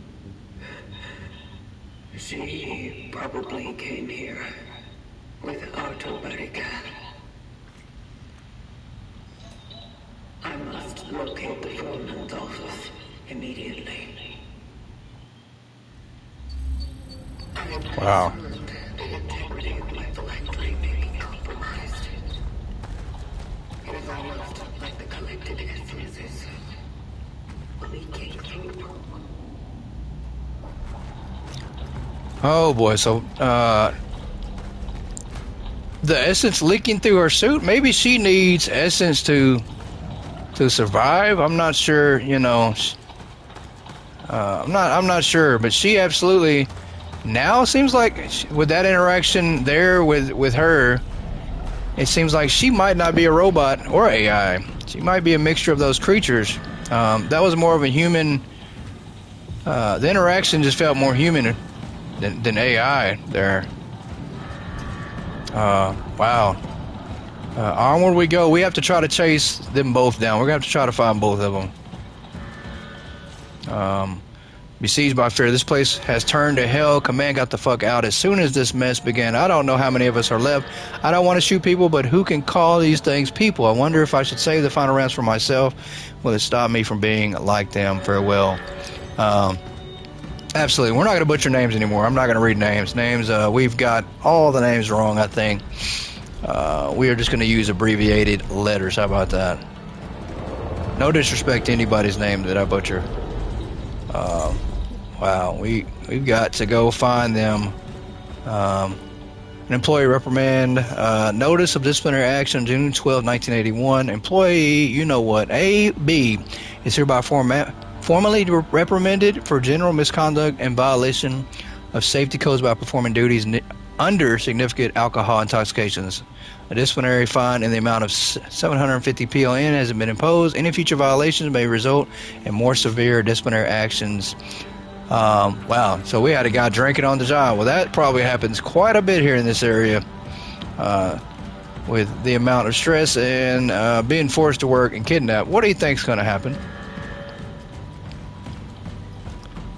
She probably came here with autobarica. I must locate the foreman's office immediately. I am Wow. concerned the integrity of my phylactery may be compromised. It is almost like the collected essence is leaking through. Oh boy, so the essence leaking through her suit. Maybe she needs essence to survive. I'm not sure. You know, I'm not sure, but she absolutely now seems like with that interaction there with her, it seems like she might not be a robot or AI. She might be a mixture of those creatures. That was more of a human. The interaction just felt more human than AI there. Wow. Onward we go. We have to try to chase them both down. We're going to have to try to find both of them. Besieged by fear. This place has turned to hell. Command got the fuck out as soon as this mess began. I don't know how many of us are left. I don't want to shoot people, but who can call these things people? I wonder if I should save the final rounds for myself. Will it stop me from being like them? Farewell. Absolutely. We're not going to butcher names anymore. I'm not going to read names. We've got all the names wrong, I think. We are just going to use abbreviated letters. How about that? No disrespect to anybody's name that I butcher. Wow. We've got to go find them. An employee reprimand. Notice of disciplinary action June 12, 1981. Employee, you know what? A.B. is hereby formally reprimanded for general misconduct and violation of safety codes by performing duties under significant alcohol intoxications. A disciplinary fine in the amount of 750 PLN has been imposed. Any future violations may result in more severe disciplinary actions. Wow, so we had a guy drinking on the job. Well, that probably happens quite a bit here in this area with the amount of stress and being forced to work and kidnapped. What do you think's going to happen?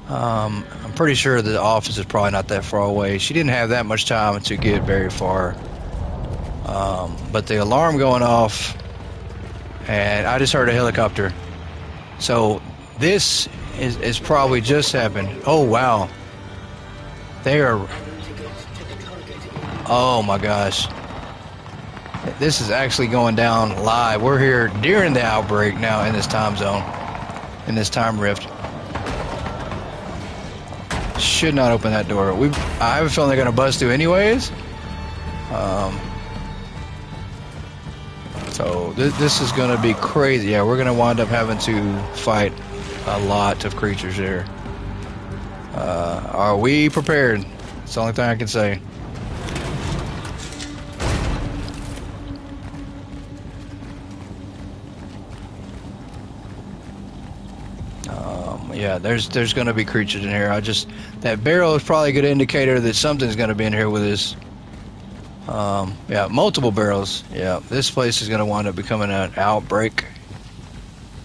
I'm pretty sure the office is probably not that far away. She didn't have that much time to get very far. But the alarm going off, and I just heard a helicopter. So this is probably just happened. Oh, wow. They are... Oh, my gosh. This is actually going down live. We're here during the outbreak now in this time zone, in this time rift. Should not open that door. I have a feeling they're going to bust through anyways. So this is going to be crazy. Yeah, we're going to wind up having to fight a lot of creatures here. Are we prepared? That's the only thing I can say. Yeah, there's going to be creatures in here. That barrel is probably a good indicator that something's going to be in here with us. Yeah, multiple barrels. Yeah, this place is going to wind up becoming an outbreak.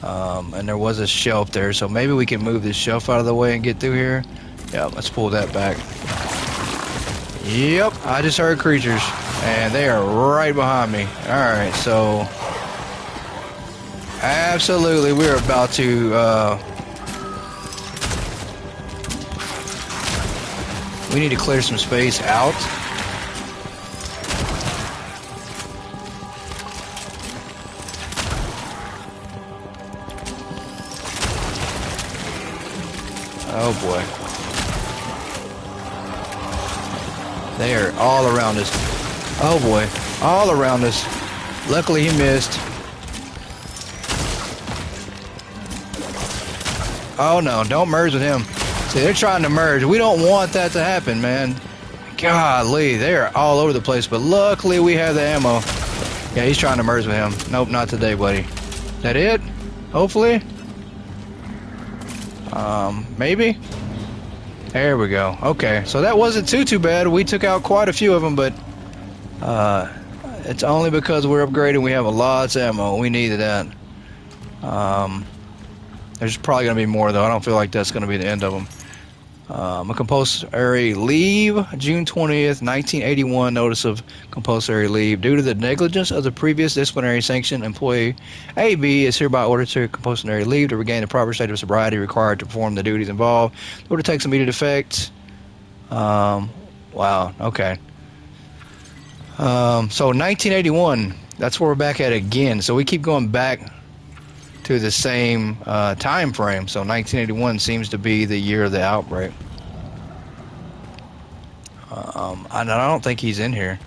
And there was a shelf there, so maybe we can move this shelf out of the way and get through here. Yeah, let's pull that back. Yep, I just heard creatures, and they are right behind me. Alright, so... Absolutely, we're about to... We need to clear some space out. Oh boy. They are all around us. Oh boy. All around us. Luckily he missed. Oh no, don't merge with him. See, they're trying to merge. We don't want that to happen, man. Golly, they're all over the place, but luckily we have the ammo. Yeah, he's trying to merge with him. Nope, not today, buddy. Is that it? Hopefully? Maybe? There we go. Okay, so that wasn't too bad. We took out quite a few of them, but it's only because we're upgrading. We have a lot of ammo. We needed that. There's probably going to be more, though. I don't feel like that's going to be the end of them. A compulsory leave, June 20th, 1981, notice of compulsory leave. Due to the negligence of the previous disciplinary sanction, employee AB is hereby ordered to compulsory leave to regain the proper state of sobriety required to perform the duties involved. The order takes immediate effect. Wow, okay. So 1981, that's where we're back at again. So we keep going back to the same time frame. So 1981 seems to be the year of the outbreak. I don't think he's in here.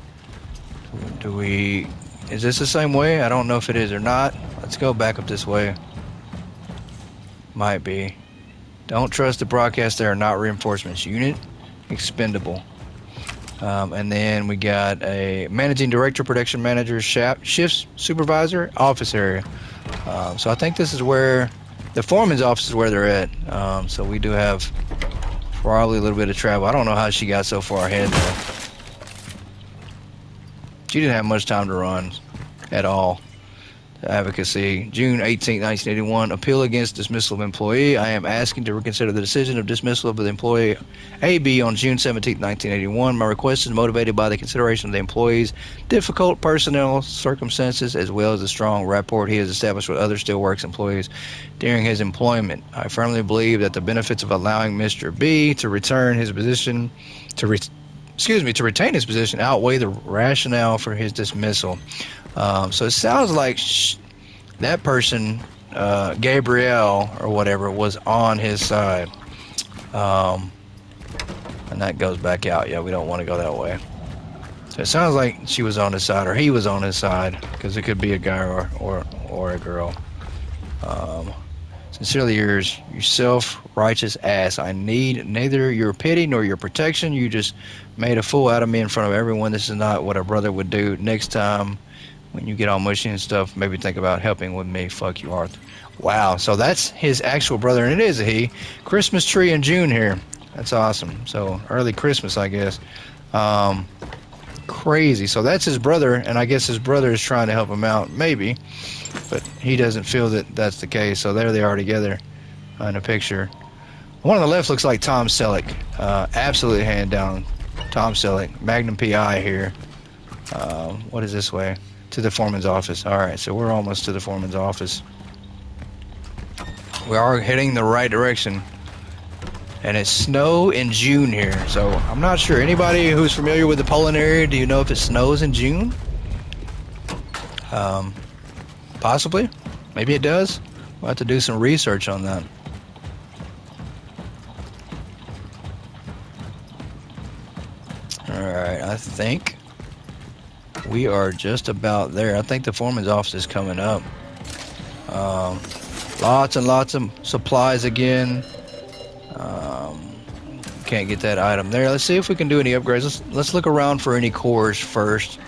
Is this the same way? I don't know if it is or not. Let's go back up this way. Might be. Don't trust the broadcast. They are not reinforcements. Unit expendable. And then we got a managing director, production manager, shift supervisor, office area. So I think this is where the foreman's office is where they're at. So we do have probably a little bit of travel. I don't know how she got so far ahead though. She didn't have much time to run at all. Advocacy, June 18, 1981, appeal against dismissal of employee. I am asking to reconsider the decision of dismissal of the employee AB on June 17, 1981. My request is motivated by the consideration of the employee's difficult personnel circumstances as well as the strong rapport he has established with other steelworks employees during his employment. I firmly believe that the benefits of allowing Mr. B to return his position to retain his position outweigh the rationale for his dismissal. So it sounds like that person, Gabrielle or whatever, was on his side. And that goes back out. Yeah, we don't want to go that way. So it sounds like she was on his side, or he was on his side, because it could be a guy or a girl. Sincerely yours, you self-righteous ass. I need neither your pity nor your protection. You just made a fool out of me in front of everyone. This is not what a brother would do. Next time, when you get all mushy and stuff, maybe think about helping with me. Fuck you, Arthur. Wow, so that's his actual brother, and it is a he. Christmas tree in June here. That's awesome. So early Christmas, I guess. Crazy. So that's his brother, and I guess his brother is trying to help him out, maybe. But he doesn't feel that that's the case. So there they are together in a picture. One on the left looks like Tom Selleck. Absolutely hand down. Tom Selleck. Magnum PI here. What is this way? To the foreman's office. Alright, so we're almost to the foreman's office. We are heading the right direction. And it's snow in June here. So I'm not sure. Anybody who's familiar with the Poland area, do you know if it snows in June? Possibly. Maybe it does. We'll have to do some research on that. Alright, I think we are just about there. I think the foreman's office is coming up. Lots and lots of supplies again. Can't get that item there. Let's see if we can do any upgrades. Let's look around for any cores first.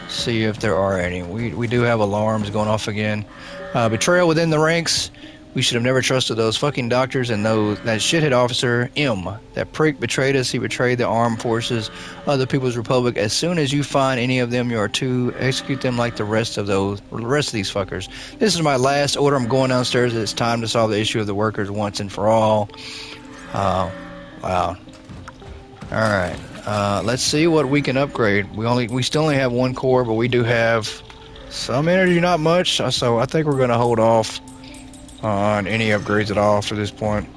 See if there are any. We do have alarms going off again. Betrayal within the ranks. We should have never trusted those fucking doctors and that shithead officer M. That prick betrayed us. He betrayed the armed forces of the People's Republic. As soon as you find any of them, you are to execute them like the rest of these fuckers. This is my last order. I'm going downstairs. It's time to solve the issue of the workers once and for all. Wow. Alright. Let's see what we can upgrade. We still only have one core, but we do have some energy, not much. So I think we're going to hold off on any upgrades at all for this point.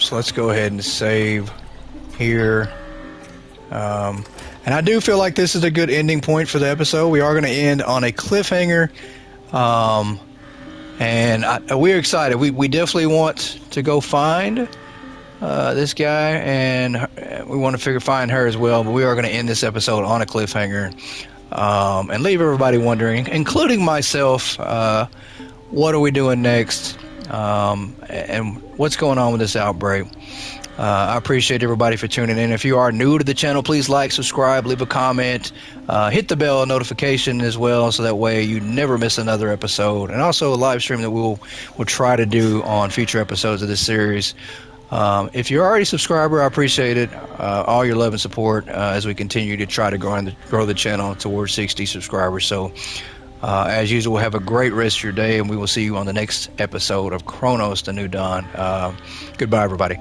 So let's go ahead and save here. And I do feel like this is a good ending point for the episode. We are going to end on a cliffhanger. And we're excited. We definitely want to go find this guy, and we want to find her as well. But we are going to end this episode on a cliffhanger, and leave everybody wondering, including myself, what are we doing next, and what's going on with this outbreak. I appreciate everybody for tuning in. If you are new to the channel, please like, subscribe, leave a comment, hit the bell notification as well, so that way you never miss another episode. And also a live stream that we'll try to do on future episodes of this series. If you're already a subscriber, I appreciate it. All your love and support as we continue to try to grow the channel towards 60 subscribers. So as usual, have a great rest of your day, and we will see you on the next episode of Cronos, the New Dawn. Goodbye, everybody.